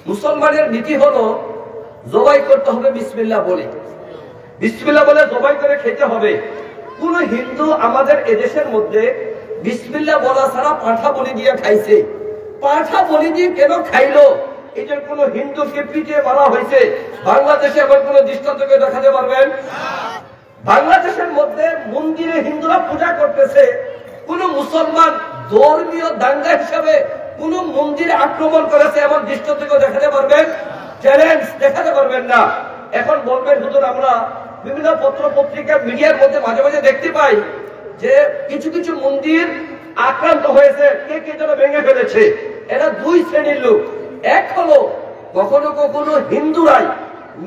মুসলমানের নীতি হলো জবাই করতে হবে বিসমিল্লাহ বলে, বিসমিল্লাহ বলে জবাই করে খেতে হবে। কোন হিন্দু আমাদের এদেশের মধ্যে বিসমিল্লাহ বলা ছাড়া পাঠা বলি দিয়ে খাইছে? পাঠা বলি দিয়ে কেন খাইলো? এই যে কোন হিন্দুকে পিটিয়ে মারা হয়েছে বাংলাদেশে এমন কোন দৃষ্টান্তকে দেখাতে পারবেন? বাংলাদেশের মধ্যে মন্দিরে হিন্দুরা পূজা করতেছে, কোন মুসলমান ধর্মীয় দাঙ্গা হিসাবে কোন মন্দিরে আক্রমণ করেছে এমন দৃষ্টান্তকে দেখাতে পারবেন? চ্যালেঞ্জ, দেখাতে পারবেন না। এখন বলবেন হুজুর, আমরা বিভিন্ন পত্র পত্রিকা মিডিয়ার মধ্যে মাঝে মাঝে দেখতে পাই যে কিছু কিছু মন্দির আক্রান্ত হয়েছে, কে কে যেন ভেঙে ফেলেছে। এরা দুই শ্রেণীর লোক। এক হলো কখনো কখনো হিন্দুরাই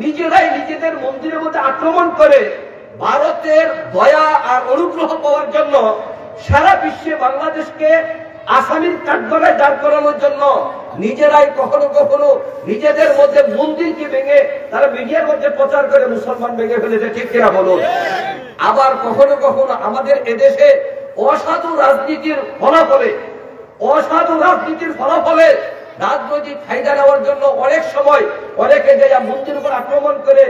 নিজেরাই নিজেদের মন্দিরের মধ্যে আক্রমণ করে ভারতের দয়া আর অনুগ্রহ পাওয়ার জন্য সারা বিশ্বে বাংলাদেশকে আসামির কাঠগড়ায় দাঁড় করানোর জন্য নিজেরাই কখনো কখনো নিজেদের মধ্যে মন্দিরকে ভেঙে তারা মিডিয়ার মধ্যে প্রচার করে মুসলমান ভেঙে ফেলেছে, ঠিক কিনা বলুন? আবার কখনো কখনো আমাদের এদেশে অসাধু রাজনীতির ফলাফলে রাজনৈতিক ফায়দা নেওয়ার জন্য অনেক সময় অনেকে যে মন্দির উপর আক্রমণ করে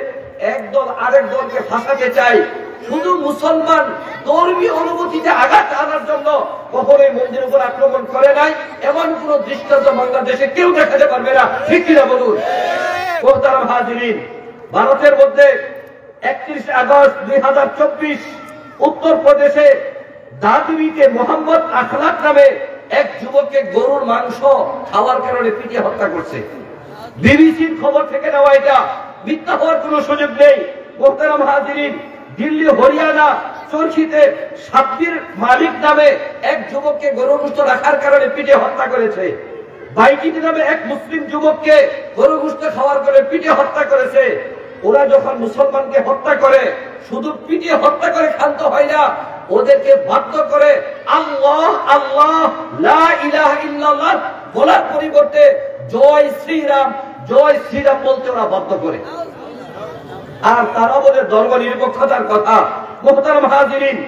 একদল আরেক দলকে ফাঁসাতে চায়। শুধু মুসলমান ধর্মীয় অনুভূতিতে আঘাত আনার জন্য কখনোই মন্দির উপর আক্রমণ করে নাই, এমন কোন দৃষ্টান্ত বাংলাদেশে কেউ দেখাতে পারবে না, ঠিক কিনা বলুন? মুহতারাম হাজিরিন, ভারতের মধ্যে 31 আগস্ট 2024 উত্তরপ্রদেশে দাদুইতে মোহাম্মদ আখলাক নামে এক যুবককে গরুর মাংস খাওয়ার কারণে পিটিয়ে হত্যা করছে। বিবিসির খবর থেকে নেওয়া, এটা মিথ্যা হওয়ার কোন সুযোগ নেই। মুহতারাম হাজিরিন, দিল্লি হরিয়ানা চরখিতে সাব্বির মালিক নামে এক যুবককে গরুর গোশত রাখার কারণে পিটিয়ে হত্যা করেছে। বাইকিটি নামে এক মুসলিম যুবককে গরুর গোশত খাওয়ার কারণে পিটিয়ে হত্যা করেছে। ওরা যখন মুসলমানকে হত্যা করে শুধু পিটিয়ে হত্যা করে ক্ষান্ত হয় না, ওদেরকে বাধ্য করে আল্লাহ আল্লাহ লা ইলাহা ইল্লাল্লাহ বলার পরিবর্তে জয় শ্রীরাম বলতে ওরা বাধ্য করে। আর তারা বলে ধর্ম নিরপেক্ষতার কথা। মুহতারাম হাজিরিন,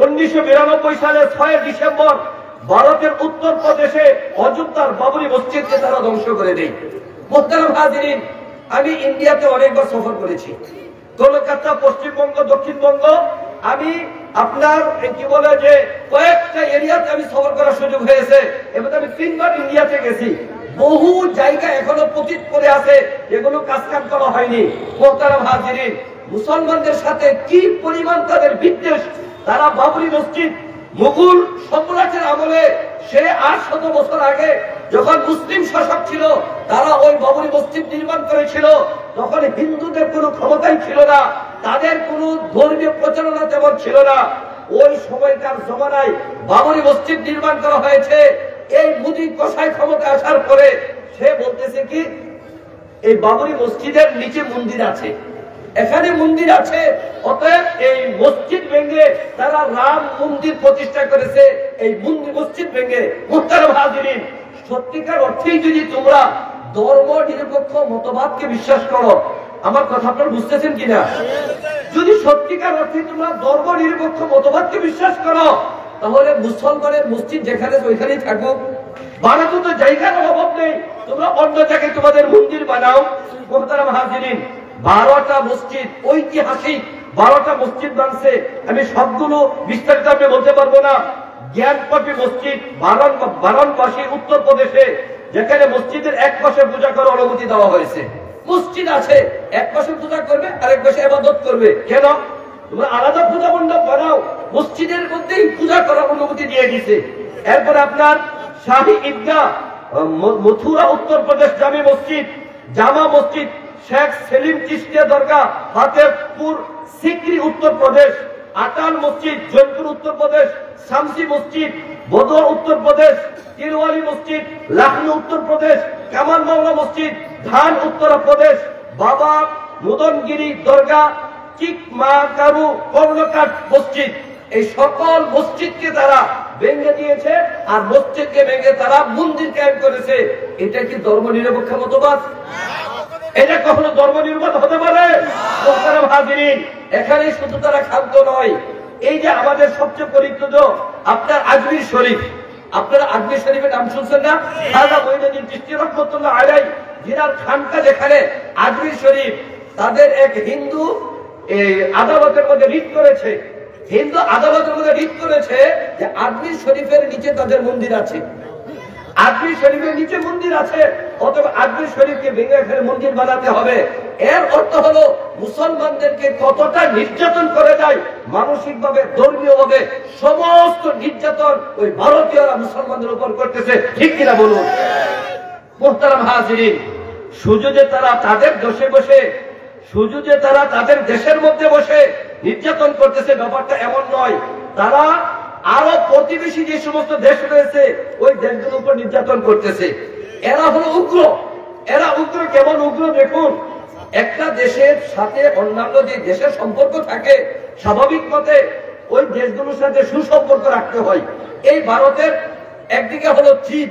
1992 সালের 6 ডিসেম্বর ভারতের উত্তরপ্রদেশে অযোধ্যার বাবরি মসজিদকে তারা ধ্বংস করে দেয়। মুহতারাম হাজিরিন, আমি ইন্ডিয়াতে অনেকবার সফর করেছি, কলকাতা, পশ্চিমবঙ্গ, দক্ষিণবঙ্গ, আমি আপনার কি বলে যে কয়েকটা এরিয়াতে আমি সফর করার সুযোগ হয়েছে এবং আমি 3 বার ইন্ডিয়াতে গেছি। বহু জায়গা এখনো পতিত করে আছে, এগুলো কাজকাম করা হয়নি। মুহতারাম হাজিরিন, মুসলমানদের সাথে কি পরিমাণ তাদের বিদ্বেষ! তারা বাবরি মসজিদ মুঘল সম্রাটের আমলে সে 800 বছর আগে যখন মুসলিম শাসক ছিল তারা ওই বাবরি মসজিদ নির্মাণ করেছিল, তখন হিন্দুদের কোনো ক্ষমতাই ছিল না, তাদের কোনো ধর্মীয় প্রচারণা তেমন ছিল না। ওই সময়কার জমানায় বাবরি মসজিদ নির্মাণ করা হয়েছে। এই মুদি কসাই ক্ষমতা আসার পরে সে বলতেছে কি এই বাবরি মসজিদের নিচে মন্দির আছে, এখানে মন্দির আছে, অতএব এই মসজিদ ভেঙে তারা রাম মন্দির প্রতিষ্ঠা করেছে। এই মসজিদ ভেঙে মুহতারাম হাজিরিন, সত্যিকার অর্থেই যদি তোমরা ধর্ম নিরপেক্ষ মতবাদকে বিশ্বাস করো, আমার কথা আপনারা বুঝতেছেন কিনা? যদি সত্যিকার অর্থে তোমরা ধর্ম নিরপেক্ষ মতবাদকে বিশ্বাস করো, তাহলে মুসলমানের মসজিদ যেখানে ওইখানেই থাকুক। ভারতে তো জায়গার অভাব নেই, তোমরা অন্য জায়গায় তোমাদের মন্দির বানাও। মুহতারাম হাজিরিন, 12টা মসজিদ, ঐতিহাসিক 12টা মসজিদ বানছে। আমি সবগুলো বিস্তারিত আমি বলতে পারবো না। জ্ঞানপাপী মসজিদ বারাণসী উত্তরপ্রদেশে, যেখানে মসজিদের এক পাশে পূজা করার অনুমতি দেওয়া হয়েছে। মসজিদ আছে, এক পাশে পূজা করবে, আরেক পাশে ইবাদত করবে। কেন? তোমরা আলাদা পূজা মণ্ডপ বানাও, মসজিদের মধ্যেই পূজা করার অনুমতি দিয়ে দিছে। এরপরে আপনার শাহী ঈদগাহ, মথুরা উত্তরপ্রদেশ জামি মসজিদ, জামা মসজিদ, শেখ সেলিম চিশতিয়া দরগা ফাতেহপুর সিকরি উত্তরপ্রদেশ, আটাল মসজিদ জয়পুর উত্তরপ্রদেশ, শামসি মসজিদ বদর উত্তরপ্রদেশ, তিরওয়ালি মসজিদ লখনৌ উত্তরপ্রদেশ, কামাল মাওলা মসজিদ ধান উত্তরপ্রদেশ, বাবা মুদনগিরি দরগা চিকমাকারু কর্ণকাট মসজিদ। এই সকল মসজিদকে তারা ভেঙে দিয়েছে আর মসজিদকে ভেঙে তারা মন্দির কায়েম করেছে। এটা কি ধর্ম নিরপেক্ষ মতবাদ? এটা কখনো ধর্ম নির্বাচন হতে পারে? মুহতারাম হাজিরিন, এখানে শুধু তারা ক্ষান্ত নয়, এই যে আমাদের সবচেয়ে পরিচিত আপনার আজমির শরীফ, আপনারা আজমির শরীফের নাম শুনছেন না? খাজা মঈনুদ্দিন চিশতি রাহমাতুল্লাহ আলাইহি জিনার খানকা যেখানে আজমির শরীফ, তাদের এক হিন্দু আদালতের মধ্যে রিট করেছে, হিন্দু আদালতের মধ্যে রিট করেছে যে আজমির শরীফের নিচে তাদের মন্দির আছে, আজমির শরীফের নিচে মন্দির আছে, অথবা আজমির শরীফকে ভেঙে ফেলে মন্দির বানাতে হবে। এর অর্থ হলো মুসলমানদেরকে কতটা নির্যাতন করে যায় মানসিক ভাবে, ধর্মীয় ভাবে, সমস্ত নির্যাতন ওই ভারতীয়রা মুসলমানদের উপর করতেছে। ঠিক কিনা বলুন? মুহতারাম হাজিরিন, শুধু যে তারা তাদের দেশে বসে, শুধু যে তারা তাদের দেশের মধ্যে বসে নির্যাতন করতেছে, ব্যাপারটা এমন নয়। তারা আরো প্রতিবেশী যে সমস্ত দেশ রয়েছে ওই দেশগুলোর উপর নির্যাতন করতেছে। এরা হলো উগ্র। এরা উগ্র। কেমন উগ্র দেখুন, একটা দেশের সাথে অন্যান্য যে দেশের সম্পর্ক থাকে, স্বাভাবিক মতে ওই দেশগুলোর সাথে সুসম্পর্ক রাখতে হয়। এই ভারতের একদিকে হলো চীন,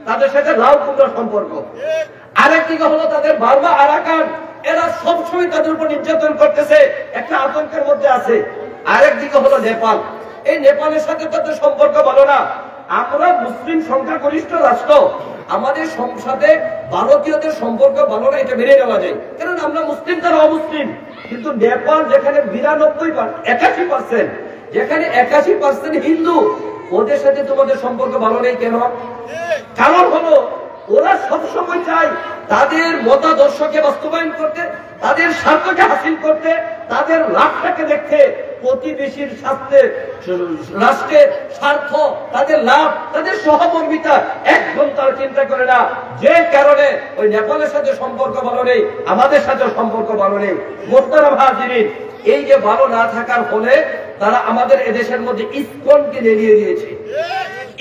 তাদের সাথে লাল কুমড়া সম্পর্ক, আরেকদিকে হলো তাদের বার্মা আরাকান, এরা সবসময় তাদের উপর নির্যাতন করতেছে, একটা আতঙ্কের মধ্যে আছে। আরেকদিকে হলো নেপাল, এই নেপালের সাথে তাদের সম্পর্ক ভালো না। আমরা মুসলিম সংখ্যাগরিষ্ঠ রাষ্ট্র, আমাদের সাথে ভারতীয়দের সম্পর্ক ভালো না, এটা মেনে নেওয়া যায়, কারণ আমরা মুসলিম, তারা অমুসলিম। কিন্তু নেপাল যেখানে 81%, যেখানে 81% হিন্দু, ওদের সাথে তোমাদের সম্পর্ক ভালো নেই কেন? কারণ হলো ওরা সবসময় চায় তাদের মতাদর্শকে বাস্তবায়ন করতে, তাদের স্বার্থকে হাসিল করতে, তাদের লাভটাকে দেখতে। প্রতিবেশীর স্বার্থে, রাষ্ট্রের স্বার্থ, তাদের লাভ, তাদের সহমর্মিতা একদম তারা চিন্তা করে না। যে কারণে ওই নেপালের সাথে সম্পর্ক ভালো নেই, আমাদের সাথে সম্পর্ক ভালো নেই। মুহতারাম হাজিরিন, এই যে ভালো না থাকার ফলে তারা আমাদের এদেশের মধ্যে ইসকনকে লেলিয়ে দিয়েছে,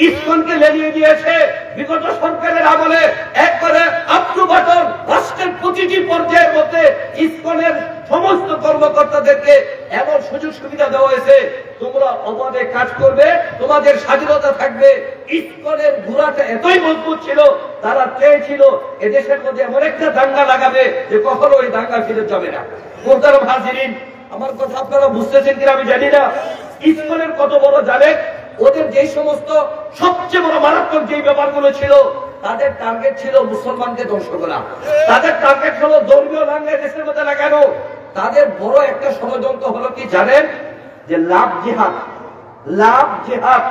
ইসকনকে লেলিয়ে দিয়েছে। বিগত সরকারের আমলে একবারে আপটু বাটন রাষ্ট্রের প্রতিটি পর্যায়ের মধ্যে ইসকনের সমস্ত কর্মকর্তাদেরকে এমন সুযোগ সুবিধা দেওয়া হয়েছে, তোমরা অবাধে কাজ করবে, তোমাদের স্বাধীনতা থাকবে। ইসকনের গুড়াটা এতই মজবুত ছিল, তারা চেয়েছিল এদেশের মধ্যে এমন একটা দাঙ্গা লাগাবে যে কখনো ওই দাঙ্গা ফিরে যাবে না। মুহতারাম হাজিরিন, আমার কথা আপনারা বুঝতেছেন কিনা আমি জানি না। ইসকনের কত বড় জানেন? ওদের যে সমস্ত সবচেয়ে বড় মারাত্মক যে ব্যাপারগুলো ছিল, তাদের টার্গেট ছিল মুসলমানকে ধ্বংস করা, তাদের টার্গেট হলো ধর্মীয় দাঙ্গা দেশের মধ্যে লাগানো। তাদের বড় একটা ষড়যন্ত্র হলো কি জানেন? যে লাভ জিহাদ। লাভ জিহাদ,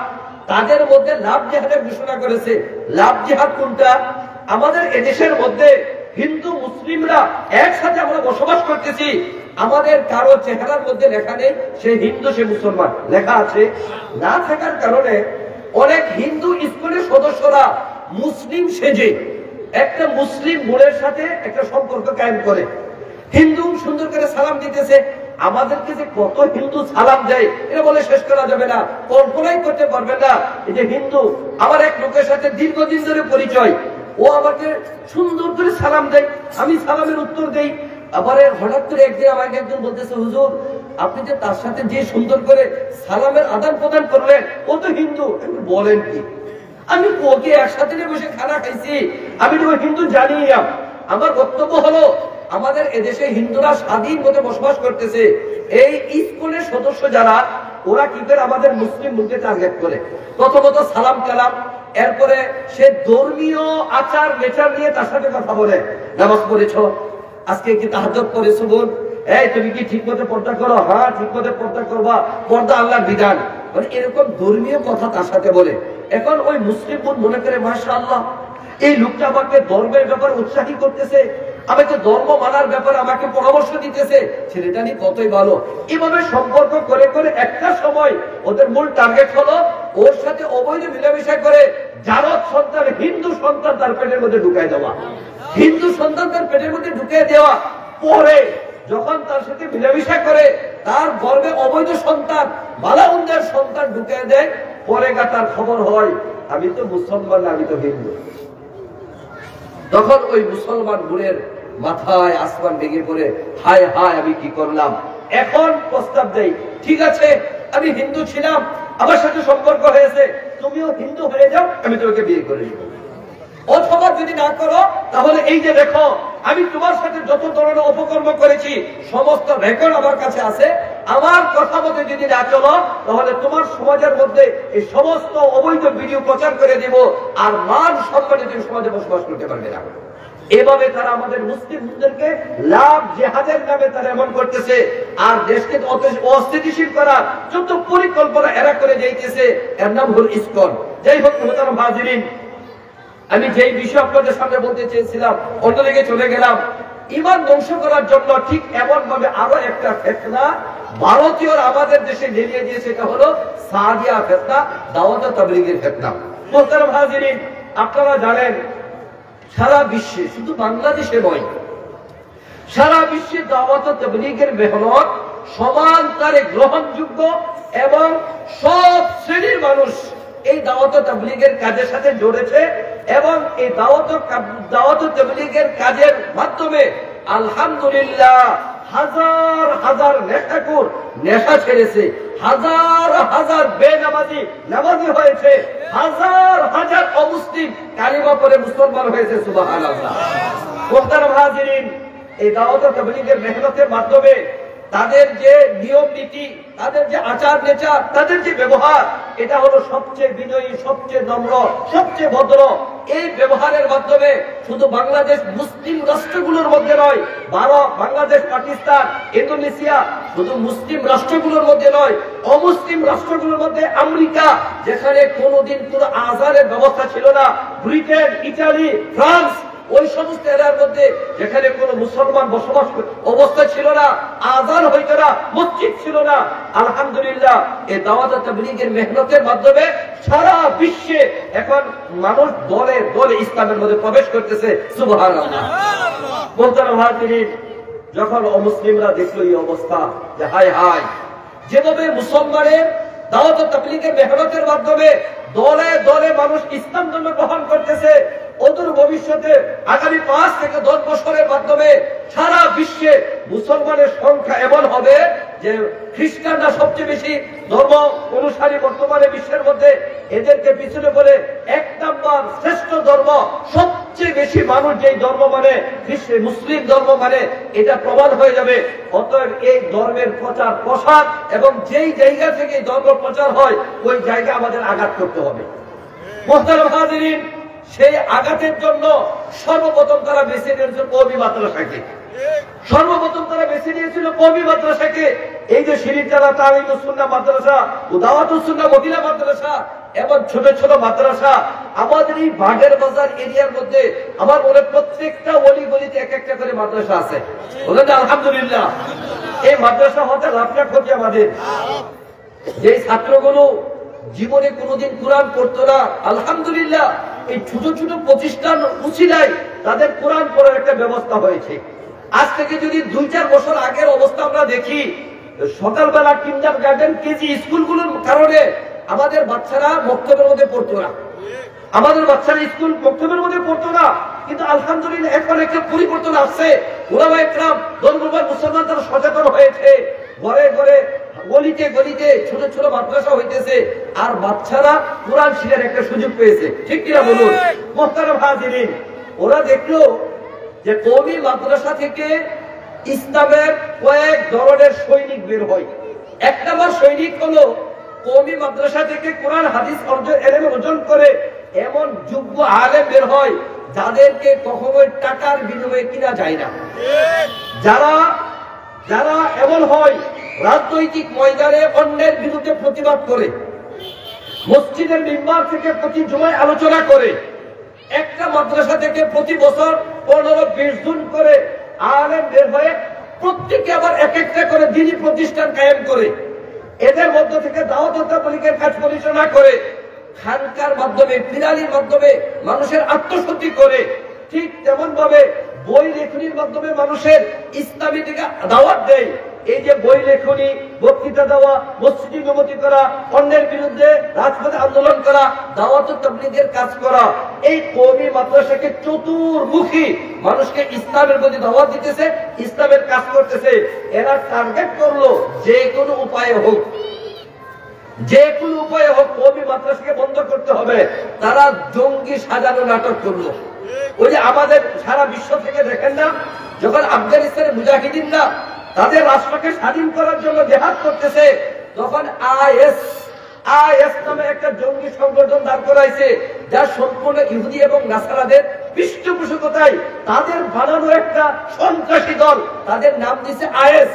তাদের মধ্যে লাভ জিহাদের ঘোষণা করেছে। লাভ জিহাদ কোনটা? আমাদের এদেশের মধ্যে হিন্দু মুসলিমরা একসাথে আমরা বসবাস করতেছি, আমাদের কারো চেহারার মধ্যে লেখা নেই সে হিন্দু সে মুসলমান, লেখা আছে না থাকার কারণে অনেক হিন্দু স্কুলের সদস্যরা মুসলিম সেজে একটা মুসলিম বোনের সাথে একটা সম্পর্ক কায়েম করে। হিন্দু সুন্দর করে সালাম দিতেছে, আমাদেরকে যে কত হিন্দু সালাম দেয় এটা বলে শেষ করা যাবে না, কল্পনাই করতে পারবেন না। এই যে হিন্দু, আমার এক লোকের সাথে দীর্ঘদিন ধরে পরিচয়, ও আমাকে সুন্দর করে সালাম দেয়, আমি সালামের উত্তর দেই। আবার হঠাৎ করে একদিন আমাকে একজন বলতেছে, হুজুর আপনি যে তার সাথে যে সুন্দর করে সালামের আদান প্রদান করলেন, ও তো হিন্দু। বলেন কি? আমি ওকে একসাথে বসে খানা খাইছি, আমি তো হিন্দু জানি না। আমার বক্তব্য হলো, আমাদের এদেশে হিন্দুরা স্বাধীন মতে বসবাস করতেছে। এই ইসকনের সদস্য যারা, ওরা কি করে আমাদের মুসলিম মুখে টার্গেট করে, প্রথমত সালাম কালাম, এরপরে সে ধর্মীয় আচার নেচার নিয়ে তার সাথে কথা বলে। নামাজ পড়েছ, আজকে কি তাহাজ্জুদ করেছো বোন? এই তুমি কি ঠিক মতো পর্দা করো? হ্যাঁ ঠিক মতো পর্দা করবা, পর্দা আল্লাহর বিধান। মানে এরকম ধর্মীয় কথা তার সাথে বলে। এখন ওই মুসলিম বোন মনে করে, মাশাআল্লাহ এই লোকটা আমাকে ধর্মের ব্যাপারে উৎসাহী করতেছে, আমাকে ধর্ম মানার ব্যাপারে আমাকে পরামর্শ দিতেছে, ছেলেটা নিয়ে কতই ভালো। এভাবে সম্পর্ক করে করে একটা সময় ওদের মূল টার্গেট হলো ওর সাথে অবৈধ মিলামেশা করে জারদ সন্তান, হিন্দু সন্তান তার পেটের মধ্যে ঢুকাই দেওয়া, হিন্দু সন্তান তার পেটের মধ্যে ঢুকিয়ে দেওয়া। পরে যখন তার সাথে মিলামেশা করে তার গর্ভে অবৈধ সন্তান, বালাউন্দের সন্তান ঢুকিয়ে দেয়, পরে তার খবর হয় আমি তো মুসলমান, আমি তো হিন্দু। তখন ওই মুসলমান বোনের মাথায় আসমান ভেঙে পড়ে, হায় হায় আমি কি করলাম। এখন প্রস্তাব দেই, ঠিক আছে আমি হিন্দু ছিলাম, আমার সাথে সম্পর্ক হয়েছে, তুমিও হিন্দু হয়ে যাও, আমি তোমাকে বিয়ে করে নিব। অথবা যদি না করো তাহলে এই যে দেখো আমি তোমার সাথে যত ধরনের অপকর্ম করেছি সমস্ত রেকর্ড আমার কাছে আছে, আমার কথা মতো যদি না চলো তাহলে তোমার সমাজের মধ্যে এই সমস্ত অবৈধ ভিডিও প্রচার করে দিব, আর মান সম্মানে তুমি সমাজে বসবাস করতে পারবে না। এভাবে তারা আমাদের মুসলিমদেরকে লাভ জেহাদের নামে তারা এমন করতেছে, আর দেশকে অস্থিতিশীল করার যত পরিকল্পনা এরা করে যাইতেছে, এর নাম হল ইসকন। যাই হোক মুহতারাম হাজিরিন, আমি যেই বিষয় আপনাদের সামনে বলতে চেয়েছিলাম অন্যদিকে চলে গেলাম। ঈমান ধ্বংস করার জন্য ঠিক এমন ভাবে আরো একটা ফিতনা ভারতীয়রা আমাদের দেশে ঢেলিয়ে দিয়েছে, এটা হলো সাদিয়া ফিতনা, দাওয়াত ও তাবলীগের ফিতনা। মুহতারাম হাজিরিন, আপনারা জানেন সারা বিশ্বে, শুধু বাংলাদেশে নয়, সারা বিশ্বে দাওয়াত ও তাবলীগের মেহনত সমান তারে গ্রহণযোগ্য এবং সব শ্রেণীর মানুষ এই দাওয়াত ও তাবলীগের কাজের সাথে জড়েছে। এবং এই দাওয়াত ও তাবলীগের কাজের মাধ্যমে আলহামদুলিল্লাহ হাজার হাজার নেশাখোর নেশা ছেড়েছে, হাজার হাজার বেনামাজি নামাজি হয়েছে, হাজার হাজার অমুসলিম কালিমা পড়ে মুসলমান হয়েছে। সুবহানাল্লাহ। মুহতারাম হাজিরিন, এই দাওয়াত ও তাবলীগের মেহনতের মাধ্যমে তাদের যে নিয়ম নীতি, তাদের যে আচার নেচার, তাদের যে ব্যবহার, এটা হলো সবচেয়ে বিনয়ী, সবচেয়ে নম্র, সবচেয়ে ভদ্র। এই ব্যবহারের মাধ্যমে শুধু বাংলাদেশ মুসলিম রাষ্ট্রগুলোর মধ্যে নয়, ভারত, বাংলাদেশ, পাকিস্তান, ইন্দোনেশিয়া, শুধু মুসলিম রাষ্ট্রগুলোর মধ্যে নয়, অমুসলিম রাষ্ট্রগুলোর মধ্যে, আমেরিকা যেখানে কোনোদিন কোনো আযানের ব্যবস্থা ছিল না, ব্রিটেন, ইটালি, ফ্রান্স, ওই সমস্ত এলাকার মধ্যে যেখানে কোনো মুসলমান বসবাস অবস্থা ছিল না, আযান হইতো না, মসজিদ ছিল না, আলহামদুলিল্লাহ এই দাওয়াত ও তাবলীগের মেহনতের মাধ্যমে সারা বিশ্বে এখন মানুষ দলে দলে ইসলামের মধ্যে প্রবেশ করতেছে। সুবহানাল্লাহ। মুহতারাম হাজিরিন, যখন অমুসলিমরা দেখলো এই অবস্থা, যে হায় হায়, যেভাবে মুসলমানের দাওয়াত ও তাবলীগের মেহনতের মাধ্যমে দলে দলে মানুষ ইসলাম ধর্ম গ্রহণ করতেছে, অদূর ভবিষ্যতে আগামী 5 থেকে 10 বছরের মাধ্যমে সারা বিশ্বে মুসলমানের সংখ্যা এমন হবে যে খ্রিস্টানরা সবচেয়ে বেশি ধর্ম অনুসারী বর্তমানে বিশ্বের মধ্যে, এদেরকে পিছনে বলে 1 নম্বর শ্রেষ্ঠ ধর্ম, সবচেয়ে বেশি মানুষ যেই ধর্ম মানে মুসলিম ধর্ম মানে, এটা প্রমাণ হয়ে যাবে। অতএব এই ধর্মের প্রচার প্রসার এবং যেই জায়গা থেকে এই ধর্ম প্রচার হয় ওই জায়গা আমাদের আঘাত করতে হবে। মুহতারাম হাজিরিন, সেই আঘাতের জন্য সর্বপ্রথম তারা বেছে নিয়েছিল কওমি মাদ্রাসাকে, সর্বপ্রথম তারা বেছে নিয়েছিল কওমি মাদ্রাসাকে। এই যে শিরিজালা তালিমুস সুন্নাহ মাদ্রাসা ও দাওয়াতুস সুন্নাহ মহিলা মাদ্রাসা এবং ছোট ছোট মাদ্রাসা আমাদের এই বাগের বাজার এরিয়ার মধ্যে, আমার মনে প্রত্যেকটা অলি গলিতে এক একটা করে মাদ্রাসা আছে। বলেন আলহামদুলিল্লাহ। এই মাদ্রাসা হতে লাভটা ক্ষতি আমাদের। যে ছাত্রগুলো জীবনে কোনোদিন কোরআন পড়তো না, আলহামদুলিল্লাহ এই ছোট ছোট প্রতিষ্ঠান উচিলায় তাদের কোরআন পড়ার একটা ব্যবস্থা হয়েছে। আজ থেকে যদি 2-4 বছর আগের অবস্থা অবস্থা আমরা দেখি, সকালবেলা কিন্ডারগার্টেন কেজি স্কুলগুলোর কারণে আমাদের বাচ্চারা মক্তবের মধ্যে পড়তো না, আমাদের বাচ্চারা স্কুল মক্তবের মধ্যে পড়তো না। কিন্তু আলহামদুলিল্লাহ এখন একটা পরিবর্তন আসছে। ওলামা একরাম দলবল মুসলমান তারা সচেতন হয়েছে, ঘরে ঘরে গলিতে গলিতে ছোট ছোট মাদ্রাসা হইতেছে, আর বাচ্চারা কোরআন শিখার একটা সুযোগ পেয়েছে। ঠিক কিনা বলুন মুহতারাম হাজিরিন? ওরা দেখলো যে কওমি মাদ্রাসা থেকে ইসলামের কয়েক ধরনের সৈনিক বের হয়। এক নম্বর সৈনিক হলো কওমি মাদ্রাসা থেকে কোরআন হাদিস অর্জন করে এমন যোগ্য আলেম বের হয় যাদেরকে কখনোই টাকার বিনিময়ে কিনা যায় না। যারা যারা এমন হয় রাজনৈতিক ময়দানে অন্যের বিরুদ্ধে প্রতিবাদ করে, মসজিদের মিম্বার থেকে প্রতি জুমায় আলোচনা করে, একটা মাদ্রাসা থেকে প্রতি বছর 15-20 জন করে আলেম বের হয়ে প্রত্যেকে আবার এক একটা করে দ্বীনি প্রতিষ্ঠান কায়েম করে, এদের মধ্য থেকে দাওয়াত ও তাবলীগের কাজ পরিচালনা করে, খানকার মাধ্যমে ফিরালির মাধ্যমে মানুষের আত্মশুদ্ধি করে, ঠিক তেমন ভাবে বই লেখনির মাধ্যমে মানুষের ইসলামী দিকে দাওয়াত দেয়। এই যে বই লেখনি, বক্তৃতা দেওয়া, মসজিদ ইমামতি করা, অন্যের বিরুদ্ধে রাজপথে আন্দোলন করা, দাওয়াত ও তাবলীগের কাজ করা, এই কওমি মাদ্রাসাকে চতুর্মুখী মানুষকে ইসলামের প্রতি দাওয়াত দিতেছে, ইসলামের কাজ করতেছে। এরা টার্গেট করলো যে কোনো উপায়ে হোক, যে কোনো উপায়ে হোক কওমি মাদ্রাসাকে বন্ধ করতে হবে। তারা জঙ্গি সাজানো নাটক করলো। ওই যে আমাদের সারা বিশ্ব থেকে দেখেন না, যখন আফগানিস্তানের মুজাহিদিনরা তাদের রাষ্ট্রকে স্বাধীন করার জন্য জিহাদ করতেছে, তখন আইএস নামে একটা জঙ্গি সংগঠন দাঁড় করাইছে, যা সম্পূর্ণ ইহুদি এবং নাসারাদের পৃষ্ঠপোষকতায় তাদের বানানো একটা সন্ত্রাসী দল। তাদের নাম দিয়েছে আইএস।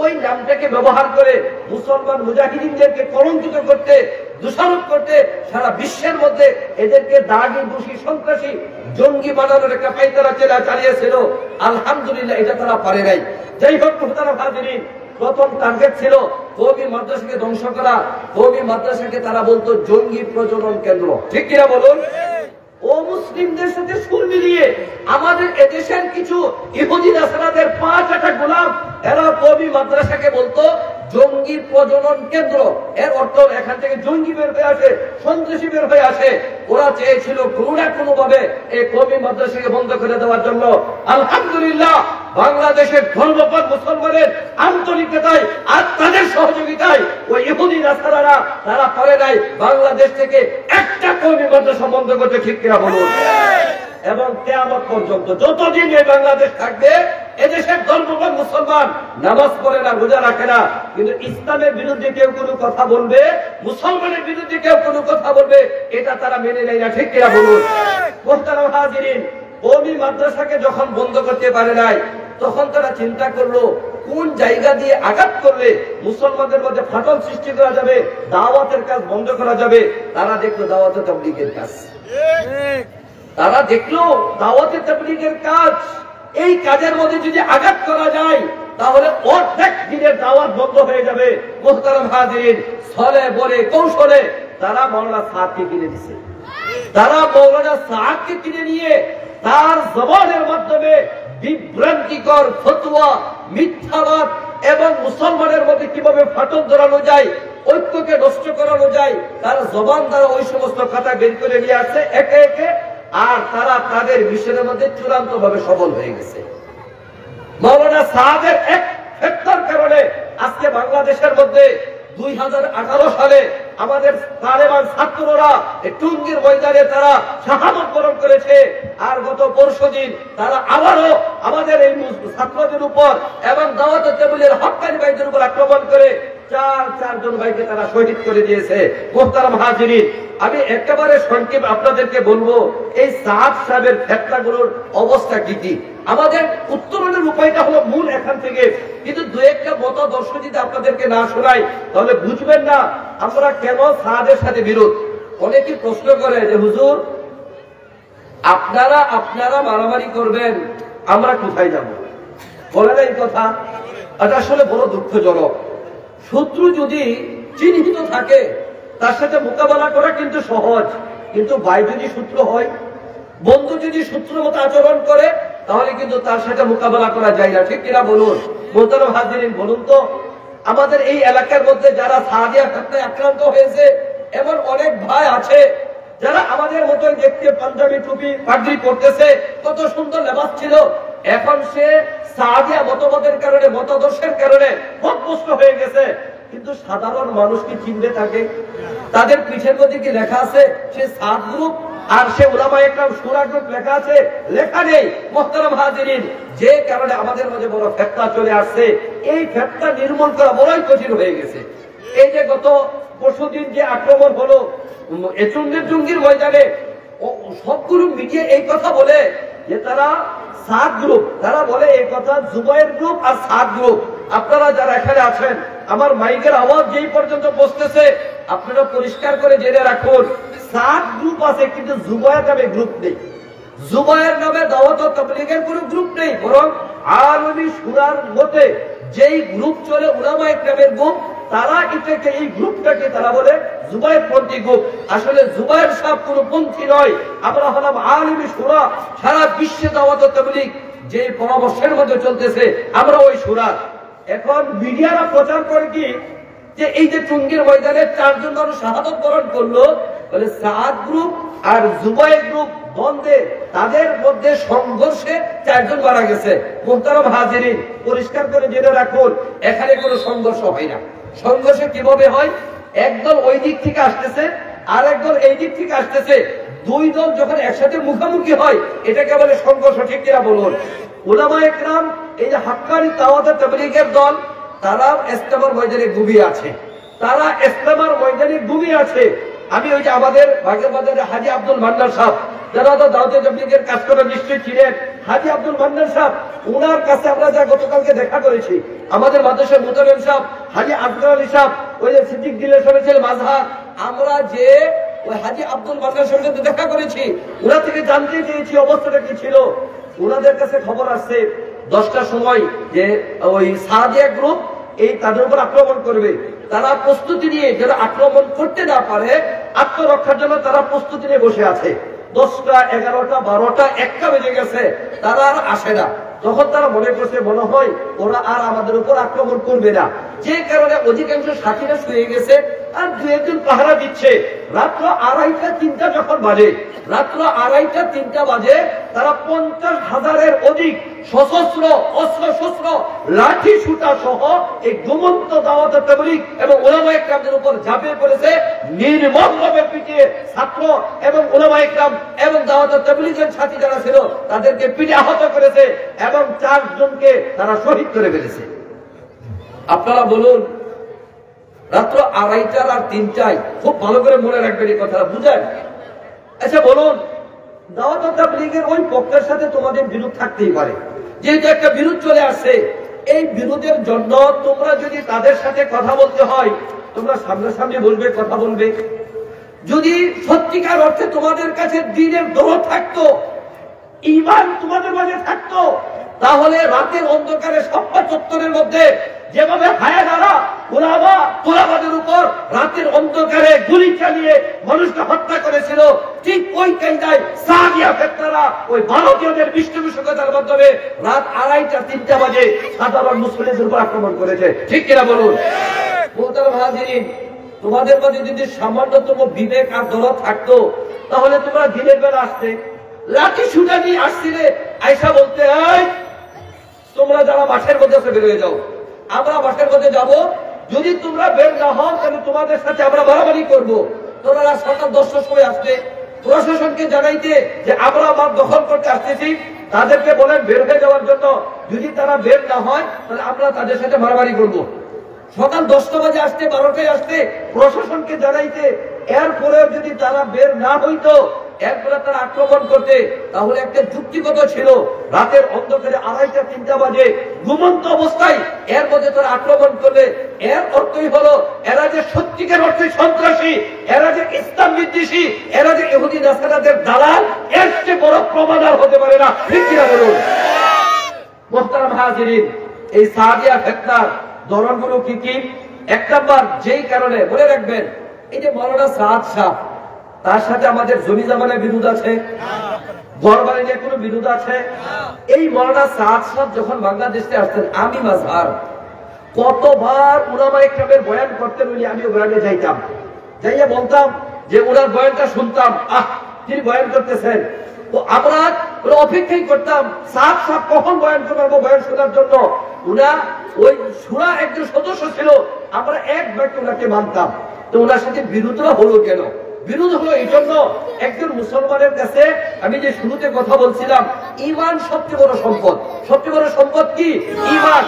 ওই নামটাকে ব্যবহার করে মুসলমান মুজাহিদিনদেরকে কলঙ্কিত করতে, দোষারোপ করতে সারা বিশ্বের মধ্যে এদেরকে দাগি, দোষী, সন্ত্রাসী, জঙ্গি বানানোর একটা পায়তারা চালিয়েছিল। আলহামদুলিল্লাহ এটা তারা পারে নাই। যাই হোক মুহতারাম হাজিরিন, প্রথম টার্গেট ছিল কওমি মাদ্রাসাকে ধ্বংস করা। কওমি মাদ্রাসাকে তারা বলতো জঙ্গি প্রজনন কেন্দ্র। ঠিক কিনা বলুন? ও মুসলিমদের সাথে সুর মিলিয়ে আমাদের এদেশের কিছু ইহুদি নাসারাদের 5-8 গোলাম, এরা কওমি মাদ্রাসাকে বলতো জঙ্গি প্রজনন কেন্দ্র। এর অর্থ এখান থেকে জঙ্গি বের হয়ে আসে, সন্ত্রাসী বের হয়ে আসে। ওরা চেয়েছিল কোনো না কোনো ভাবে এই কওমি মাদ্রাসাকে বন্ধ করে দেওয়ার জন্য। আলহামদুলিল্লাহ বাংলাদেশের ধর্মপ্রাণ মুসলমানের আন্তরিকতায় আর তাদের সহযোগিতায় ওই ইহুদি নাসারারা তারা পারে নাই বাংলাদেশ থেকে একটা কওমি মাদ্রাসা বন্ধ করতে। ঠিক কিনা বলুন? এবং কিয়ামত পর্যন্ত যতদিন এই বাংলাদেশ থাকবে, এদেশের ধর্মপ্রাণ মুসলমান নামাজ পড়ে না, রোজা রাখে না, কিন্তু ইসলামের বিরুদ্ধে কেউ কোনো কথা বলবে, মুসলমানের বিরুদ্ধে কেউ কোনো কথা বলবে, এটা তারা মেনে নেয় না। ঠিক কিনা বলুন? মুহতারাম হাজিরিন, কওমি মাদ্রাসাকে যখন বন্ধ করতে পারে নাই, তখন তারা চিন্তা করলো কোন জায়গা দিয়ে আঘাত করলে মুসলমানদের মধ্যে ফাটল সৃষ্টি করা যাবে, দাওয়াতের কাজ বন্ধ করা যাবে। তারা দেখলো দাওয়াতে তাবলীগের কাজ, তারা দেখলো দাওয়াতে তাবলীগের কাজ। এই কাজের মধ্যে যদি আঘাত করা যায় তাহলে অর্ধেক দিনের দাওয়াত বন্ধ হয়ে যাবে। মুহতারাম হাজিরিন, ছলে বলে কৌশলে তারা মাওলানা সাদকে কিনে দিছে। তারা মাওলানা সাদকে কিনে নিয়ে তার জবানের মাধ্যমে বিভ্রান্তিকর ফতোয়া, মিথ্যাবাদ এবং মুসলমানের মধ্যে কিভাবে ফাটল ধরানো যায়, ঐক্যকে নষ্ট করানো যায়, তার জবান দ্বারা ওই সমস্ত কথা বের করে নিয়ে আসছে একে একে। আর তারা তাদের মিশনের মধ্যে চূড়ান্ত ভাবে সফল হয়ে গেছে। মাওলানা সাদের এক ফেতনার কারণে আজকে বাংলাদেশের মধ্যে 2018 সালে আমাদের তালেবান ছাত্ররা টুঙ্গির ময়দানে তারা শাহাদত বরণ করেছে। আর গত পরশুদিন তারা আবারও আমাদের এই ছাত্রদের উপর এবং দাওয়াত ও তাবলীগের হক্কানি ভাইদের উপর আক্রমণ করে 4 জন ভাইকে তারা শহীদ করে দিয়েছে। মুহতারাম হাজিরিন, আমি একেবারে সংক্ষেপ আপনাদেরকে বলবো এই সাদ সাহেবের ফেতনাগুলোর অবস্থা কি। আমাদের উত্তরণের উপায়টা হলো মূল এখান থেকে, কিন্তু দু একটা মতাদর্শ যদি আপনাদেরকে না শোনাই তাহলে বুঝবেন না আমরা কেন সাদের সাথে বিরোধ। অনেকে প্রশ্ন করে যে হুজুর আপনারা মারামারি করবেন, আমরা কোথায় যাব? বলে না এই কথা? এটা আসলে বড় দুঃখজনক। শত্রু যদি চিহ্নিত থাকে তার সাথে মোকাবেলা করা কিন্তু সহজ, কিন্তু ভাই যদি শত্রু হয়, বন্ধু যদি শত্রুর মতো আচরণ করে, তাহলে কিন্তু তার সাথে মোকাবেলা করা যায় না। ঠিক কিনা বলুন? মোহতারাম হাজিরিন, বলুন তো আমাদের এই এলাকার মধ্যে যারা সাদিয়া ফিতনায় আক্রান্ত হয়েছে এমন অনেক ভাই আছে যারা আমাদের মতন দেখতে পাঞ্জাবি টুপি পাগড়ি পরতেছে, কত সুন্দর লেবাস ছিল, এখন সে সাদিয়া মতবাদের কারণে মতাদর্শের কারণে পথভ্রষ্ট হয়ে গেছে। কিন্তু সাধারণ মানুষ কি চিনতে থাকে? তাদের পিঠের মধ্যে কি লেখা আছে সে সাদ গ্রুপ আর সে উলামা একরাম শুরা গ্রুপ লেখা আছে? লেখা নেই। মুহতারাম হাজিরিন, যে কারণে আমাদের মাঝে বড় ফিতনা চলে আসছে, এই ফিতনা নির্মূল করা বড়ই কঠিন হয়ে গেছে। এই যে গত পরশুদিন যে আক্রমণ হলো জঙ্গির ময়দানে, সবগুলো মিডিয়া এই কথা বলে যে তারা সাদ গ্রুপ, তারা বলে এই কথা জুবায়ের গ্রুপ আর সাদ গ্রুপ। আপনারা যারা এখানে আছেন, আমার মাইকের আওয়াজ যেই পর্যন্ত পৌঁছতেছে আপনারা পরিষ্কার করে জেনে রাখুন, সাদ গ্রুপ আছে কিন্তু জুবায়ের নামে গ্রুপ নেই। জুবায়ের নামে দাওয়াত ও তাবলীগের কোনো গ্রুপ নেই, বরং আলমী শুরার মতে যেই গ্রুপ চলে উলামা ইকরামের গ্রুপ, তারা এটাকে এই গ্রুপটাকে তারা বলে জুবায়ের পন্থী গ্রুপ। আসলে জুবায়ের সাহেব কোনো পন্থী নয়, আমরা হলাম আলমী শুরা। সারা বিশ্বে দাওয়াত ও তাবলীগ যে পরামর্শের মধ্যে চলতেছে আমরা ওই শুরা। এখন মিডিয়ারা প্রচার করে কি যে এই যে টঙ্গীর ময়দানে 4 জন মানুষ শাহাদাত বরণ করলো, বলে সাদ গ্রুপ আর জুবায়ের গ্রুপ দ্বন্দ্বে, তাদের মধ্যে সংঘর্ষে 4 জন মারা গেছে। মুহতারাম হাজিরিন, পরিষ্কার করে জেনে রাখুন, এখানে কোনো সংঘর্ষ হয় না। সংঘর্ষ কিভাবে হয়? একদল ওই দিক থেকে আসতেছে আর একদল এই দিক থেকে আসতেছে, দুই দল যখন একসাথে মুখোমুখি হয় এটাকে বলে সংঘর্ষ, ঠিক কিনা বলুন? উলামা ইকরাম এই যে হাক্কানি দাওয়াত তাবলীগের দল, তারা ইসলামের ময়দানে ঘুমিয়ে আছে, তারা ইসলামের ময়দানে ঘুমিয়ে আছে। আমি ওই যে আমাদের ভাগের বাজারে হাজী আব্দুল মান্নান সাহেব, যারা তো দাওয়াত তাবলীগের কাজ করে নিশ্চয়ই ছিলেন, হাজী আব্দুল মান্নান সাহেব, ওনার কাছে আমরা যা গতকালকে দেখা করেছি, আমাদের মাদ্রাসার মুতারিম সাহেব হাজী আফজাল আলী সাহেব, ওই যে সিদ্দিক দিলের ছিল মাযহার, আমরা যে ওই হাজী আব্দুল মান্নান সাহেবের সাথে দেখা করেছি, ওনার থেকে জানতে চেয়েছি অবস্থাটা কি ছিল। ওনাদের কাছে খবর আসছে 10টার সময় যে ওই সাদিয়া গ্রুপ এই তাদের উপর আক্রমণ করবে। তারা প্রস্তুতি নিয়ে, যারা আক্রমণ করতে না পারে আত্মরক্ষার জন্য তারা প্রস্তুতি নিয়ে বসে আছে। 10টা, 11টা, 12টা, 1টা বেজে গেছে, তারা আর আসে না। তখন তারা মনে করছে মনে হয় ওরা আর আমাদের উপর আক্রমণ করবে না, যে কারণে অধিকাংশ সাথীরা শুয়ে গেছে আর 2-1 পাহারা দিচ্ছে। রাত্র 2:30, 3টা যখন বাজে, রাত্র 2:30, 3টা বাজে, তারা 50,000-এর অধিক সশস্ত্র অস্ত্র শস্ত্র লাঠি সুতা সহ এই ঘুমন্ত দাওয়াত তাবলীগ এবং উলামা ইকরামদের উপর ঝাঁপিয়ে পড়েছে, নির্মমভাবে পিটিয়ে ছাত্র এবং উলামা ইকরাম এবং দাওয়াত তাবলীগের সাথী যারা ছিল তাদেরকে পিটে আহত করেছে এবং 4 জনকে তারা শহীদ করে ফেলেছে। আপনারা বলুন, রাত্র 2:30 আর 3টায়, খুব ভালো করে মনে রাখবেন এই কথাটা, বুঝেন? আচ্ছা বলুন, দাওয়াত তাবলীগের ওই পক্ষের সাথে তোমাদের বিরোধ থাকতেই পারে, যেহেতু একটা বিরোধ চলে আসছে, এই বিরোধের জন্য তোমরা যদি তাদের সাথে কথা বলতে হয়, তোমরা সামনাসামনি বলবে, কথা বলবে। যদি সত্যিকার অর্থে তোমাদের কাছে দ্বীনের দরদ থাকতো, ঈমান তোমাদের মাঝে থাকতো, তাহলে রাতের অন্ধকারে সপ্তাহ চত্বরের মধ্যে যেভাবে হায়ানারা উলামাদের উপর রাতের অন্ধকারে গুলি চালিয়ে মানুষকে হত্যা করেছিল, ঠিক ওই কায়দায় সাদিয়া ফিতনারা ওই ভারতীয়দের পৃষ্ঠপোষকতার মাধ্যমে রাত 2:30, 3টা বাজে সাধারণ মুসলিমদের উপর আক্রমণ করেছে, ঠিক কিনা বলুন? মুহতারাম হাজিরিন, তোমাদের মাঝে যদি সামান্যতম বিবেক আর দরদ থাকতো, তাহলে তোমরা দিনের বেলা আসতে, লাঠি সুটা নিয়ে আসছিলে, আয়সা বলতে হয় তোমরা যারা মাঠের মধ্যে বের হয়ে যাও, আমরা মাঠের মধ্যে যাব, যদি তোমরা বের না হও তাহলে তোমাদের সাথে আমরা মারামারি করবো। তোমরা সকাল 10টার সময় আসতে, প্রশাসনকে জানাইতে যে আমরা মাঠ দখল করতে আসতেছি, তাদেরকে বলেন বের হয়ে যাওয়ার জন্য, যদি তারা বের না হয় তাহলে আমরা তাদের সাথে মারামারি করবো। সকাল 10টা বাজে আসতে, 12টায় আসতে, প্রশাসনকে জানাইতে, এরপরে যদি তারা বের না হইতো, এরপরে তারা আক্রমণ করতে, তাহলে একটা যুক্তিগত ছিল। রাতের অন্ধকারে 2:30, 3টা বাজে ঘুমন্ত অবস্থায় এর মধ্যে তারা আক্রমণ করলে এর অর্থই হলো এরা যে সত্যিকার অর্থে সন্ত্রাসী, এরা যে ইসলাম বিদ্বেষী, এরা যে ইহুদি নাসারাদের দালাল, এর চেয়ে বড় প্রমাণ আর হতে পারে না, ঠিক কিনা বলুন? মুহতারাম হাজিরিন, এই সাদিয়া ফিতনার ধরনগুলো কি কি? 1 নাম্বার, যেই কারণে মনে রাখবেন, এই যে মাওলানা সাদ সাহেব, তার সাথে আমাদের জমি জামানের বিরোধ আছে, ঘর বাড়ি নিয়ে কোনো বিরোধ আছে? এই মৌলানা সাদ সাহেব যখন বাংলাদেশে আসতেন, আমি মাঝহার কতবার উলামায়ে কেরামের বয়ান করতেন, উনি আমিও বয়ানে যাইতাম, যাইয়া বলতাম যে ওনার বয়ানটা শুনতাম, তিনি বয়ান করতেছেন, তো আমরা অপেক্ষাই করতাম সাদ সাহেব কখন বয়ান করবো বয়ান শোনার জন্য। উনা ওই সুরা একজন সদস্য ছিল, আমরা এক বাক্যে ওনাকে মানতাম। তো ওনার সাথে বিরোধটা হলো কেন? বিরোধ হলো এই জন্য, একজন মুসলমানের কাছে আমি যে শুরুতে কথা বলছিলাম, ঈমান সবচেয়ে বড় সম্পদ। সবচেয়ে বড় সম্পদ কি? ঈমান।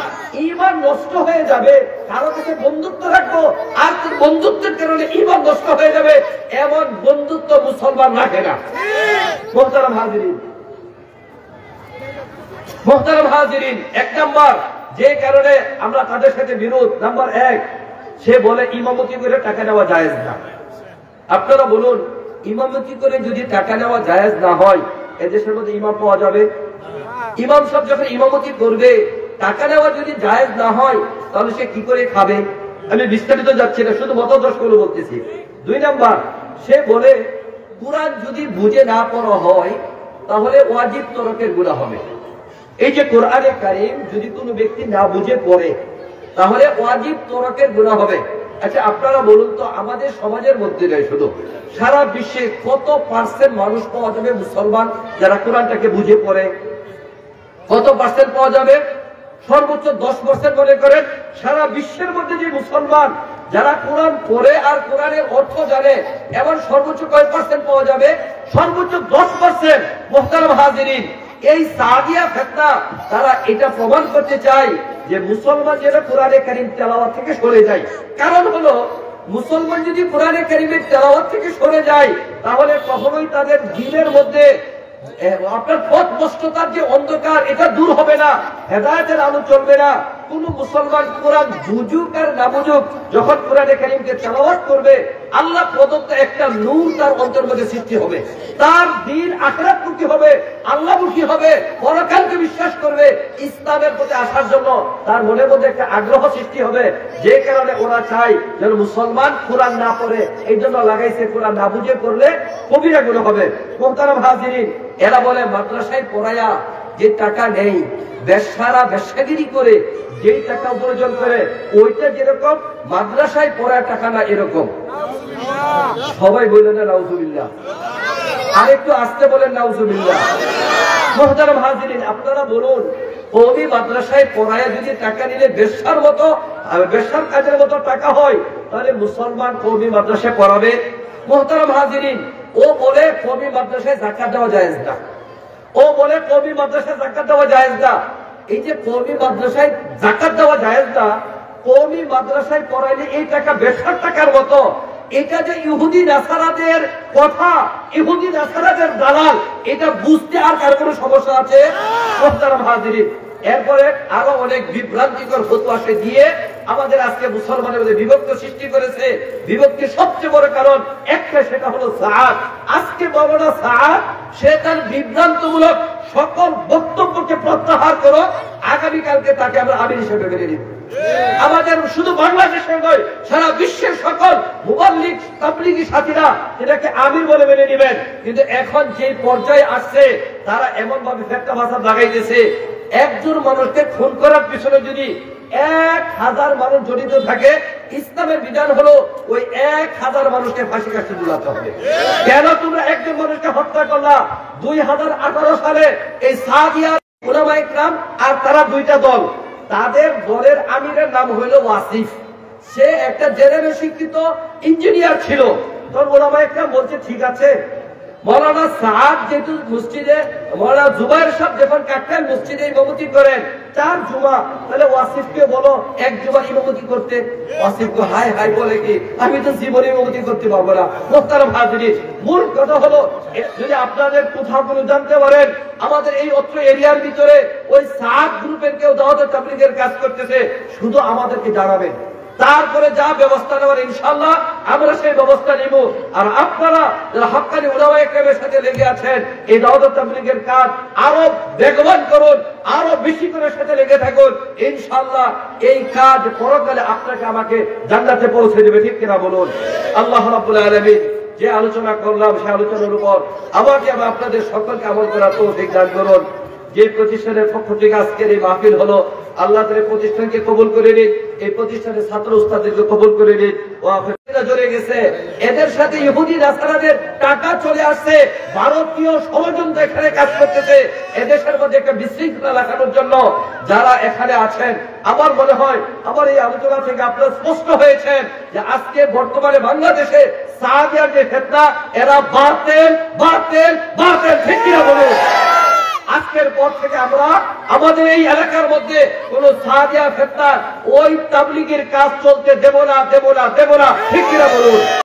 ঈমান নষ্ট হয়ে যাবে, কারো থেকে বন্ধুত্ব রাখবো আর বন্ধুত্বের কারণে ঈমান নষ্ট হয়ে যাবে, এমন বন্ধুত্ব মুসলমান রাখে না। মুহতারাম হাজিরিন, মুহতারাম হাজিরিন, এক নাম্বার যে কারণে আমরা তাদের সাথে বিরোধ, নাম্বার এক, সে বলে ইমামতি করে টাকা নেওয়া জায়েজ না। আপনারা বলুন, ইমামতি করে যদি টাকা নেওয়া জায়েজ না হয়, এদেশের মধ্যে ইমাম পাওয়া যাবে? ইমাম সাহেব যখন ইমামতি করবে, টাকা নেওয়া যদি জায়েজ না হয়, তাহলে সে কি করে খাবে? আমি বিস্তারিত যাচ্ছি না, শুধু মতদর্শগুলো বলতেছি। দুই নাম্বার, সে বলে কুরআন যদি বুঝে না পড়া হয়, তাহলে ওয়াজিব তরকের গুনাহ হবে। এই যে কোরআনে কারীম যদি কোনো ব্যক্তি না বুঝে পড়ে, তাহলে ওয়াজিব তরকের গুনাহ হবে। আচ্ছা আপনারা বলুন তো, আমাদের সমাজের মধ্যে নয়, শুধু সারা বিশ্বে কত পার্সেন্ট মানুষ পাওয়া যাবে মুসলমান যারা কোরআনটাকে বুঝে পড়ে? কত পার্সেন্ট পাওয়া যাবে? সর্বোচ্চ 10% মনে করেন। সারা বিশ্বের মধ্যে যে মুসলমান যারা কোরআন পড়ে আর কোরআনের অর্থ জানে, এমন সর্বোচ্চ কয় পার্সেন্ট পাওয়া যাবে? সর্বোচ্চ 10%। মুহতারাম হাজিরিন, এই সাদিয়া ফিতনা তারা এটা প্রমাণ করতে চায় যে মুসলমান যেন কোরআনে কারীম তেলাওয়াত থেকে সরে যায়। কারণ হলো, মুসলমান যদি কোরআনে কারীমের তেলাওয়াত থেকে সরে যায়, তাহলে কখনোই তাদের দ্বীনের মধ্যে আপনার পথভ্রষ্টতার যে অন্ধকার, এটা দূর হবে না, হেদায়েতের আলো চলবে না। কোন মুসলমান কোরআন বুঝুক আর না বুঝুক, যখন কোরআনে কারীমকে তেলাওয়াত করবে, আল্লাহ প্রদত্ত একটা নূর তার অন্তর মধ্যে সৃষ্টি হবে। তার দিন আখিরাতমুখী হবে, আল্লাহমুখী হবে, পরকালকে বিশ্বাস করবে, ইসলামের প্রতি আসার জন্য তার মনের মধ্যে একটা আগ্রহ সৃষ্টি হবে। যে কারণে ওরা চায় যেন মুসলমান কোরআন না পড়ে, এই জন্য লাগাইছে কোরআন না বুঝে করলে কবিরা গুনাহ হবে। মুহতারাম হাজিরিন, এরা বলে মাদ্রাসায় পড়ায়া যে টাকা নেই, বেশ্যারা বেশ্যাগিরি করে যে টাকা উপার্জন করে, ওইটা যেরকম মাদ্রাসায় পড়ায় টাকা না এরকম। সবাই বললেন না নাউজুবিল্লাহ? আরেকটু আসতে বলেন নাউজুবিল্লাহ। মুহতারাম হাজিরিন, আপনারা বলুন, কওমি মাদ্রাসায় পড়ায় যদি টাকা নিলে বেশ্যার মতো, বেশ্যার কাজের মতো টাকা হয়, তাহলে মুসলমান কওমি মাদ্রাসায় পড়াবে? মুহতারাম হাজিরিন, ও বলে কওমি মাদ্রাসায় যাকাত দেওয়া জায়েজ না। ও বলে কওমি মাদ্রাসায় যাকাত দেওয়া জায়েজ না। এই যে কওমি মাদ্রাসায় যাকাত দেওয়া জায়েজ না, কওমি মাদ্রাসায় পড়াইলে এই টাকা বেশ্যার টাকার মতো, এটা যে ইহুদি নাসারাদের কথা, ইহুদি নাসারাদের দালাল, এটা বুঝতে আর কার কোনো সমস্যা আছে? মুহতারাম হাজিরিন, এরপরে আরো অনেক বিভ্রান্তিকর ফতোয়া সে দিয়ে আমাদের আজকে মুসলমানের মধ্যে বিভক্ত সৃষ্টি করেছে। বিভক্তির সবচেয়ে বড় কারণ একটা, সেটা হলো সাদ। আজকে মাওলানা সাদ সে তার বিভ্রান্তমূলক সকল বক্তব্যকে প্রত্যাহার করো, আগামীকালকে তাকে আমরা আমির হিসেবে মেনে নিব। আমাদের শুধু বাংলাদেশের নয়, সারা বিশ্বের সকল মুবাল্লিগ তাবলিগী সাথীরা এটাকে আমির বলে মেনে নেবেন। কিন্তু এখন যে পর্যায়ে আসছে, তারা এমন ভাবে ফেতনা ফাসাদ লাগাইতেছে, একজন মানুষকে খুন করার পিছনে যদি 1000 মানুষ জড়িত থাকে, ইসলামের বিধান হলো ওই 1000 মানুষকে ফাঁসি কাস্টে ঝুলাতে হবে। কেন তোমরা একজন মানুষকে হত্যা করলা? 2018 সালে এই সাদিয়া উলামায়ে কেরাম আর তারা দুইটা দল, তাদের দলের আমিরের নাম হইল ওয়াসিফ। সে একটা জেনারেল শিক্ষিত ইঞ্জিনিয়ার ছিল। তখন উলামায়ে কেরাম বলছে, ঠিক আছে, মৌলানা সাদ যেহেতু মসজিদে, মৌলানা জুবাইর সাহেব যখন কাকরাইল মসজিদে ইমামতি করেন 4 জুমা, তাহলে ওয়াসিফকে বলো 1 জুমা ইমামতি করতে। ওয়াসিফকে হাই হাই বলে কি, আমি তো জীবনে ইমামতি করতে পারবো না। মুহতারাম হাজিরিন, মূল কথা হলো, যদি আপনাদের কোথাও কোনো জানতে পারেন আমাদের এই অত্র এরিয়ার ভিতরে ওই সাদ গ্রুপের কেউ দাওয়াত তাবলীগের কাজ করতেছে, শুধু আমাদেরকে জানাবেন, তারপরে যা ব্যবস্থা নেওয়ার ইনশাআল্লাহ আমরা সেই ব্যবস্থা নিব। আর আপনারা যারা হক্কানি উলামায়ে কেরামের সাথে লেগে আছেন, এই দাওয়াত তাবলীগের কাজ আরো বেগবান করুন, আরো বেশি করে সাথে লেগে থাকুন। ইনশাআল্লাহ এই কাজ পরকালে আপনাকে আমাকে জান্নাতে পৌঁছে দেবে। ঠিক কিনা বলুন? আল্লাহ রাব্বুল আলামিন যে আলোচনা করলাম সে আলোচনার উপর আমাকে এবং আপনাদের সকলকে আমল করার তৌফিক দান করুন। যে প্রতিষ্ঠানের পক্ষ থেকে আজকের এই মাহফিল হলো, আল্লাহ তাআলা প্রতিষ্ঠানকে কবুল করে নিন, এই প্রতিষ্ঠানের ছাত্র উস্তাদদেরকে কবুল করে নিন। জড়ে গেছে, এদের সাথে ইহুদি নাসারাদের টাকা চলে আসছে, ভারতীয় ষড়যন্ত্র এখানে কাজ করতেছে এদেশের মধ্যে একটা বিশৃঙ্খলা লাগানোর জন্য। যারা এখানে আছেন, আমার মনে হয় আমার এই আলোচনা থেকে আপনারা স্পষ্ট হয়েছেন যে আজকে বর্তমানে বাংলাদেশে সাদিয়ার যে ফিতনা, এরা বাতিল বাতিল বাতিল, ঠিক কিনা বলুন? আজকের পর থেকে আমরা আমাদের এই এলাকার মধ্যে কোন সাদিয়া ফিতনা, ওই তাবলীগের কাজ চলতে দেব না, দেব না, দেব না, ঠিক কিনা বলুন?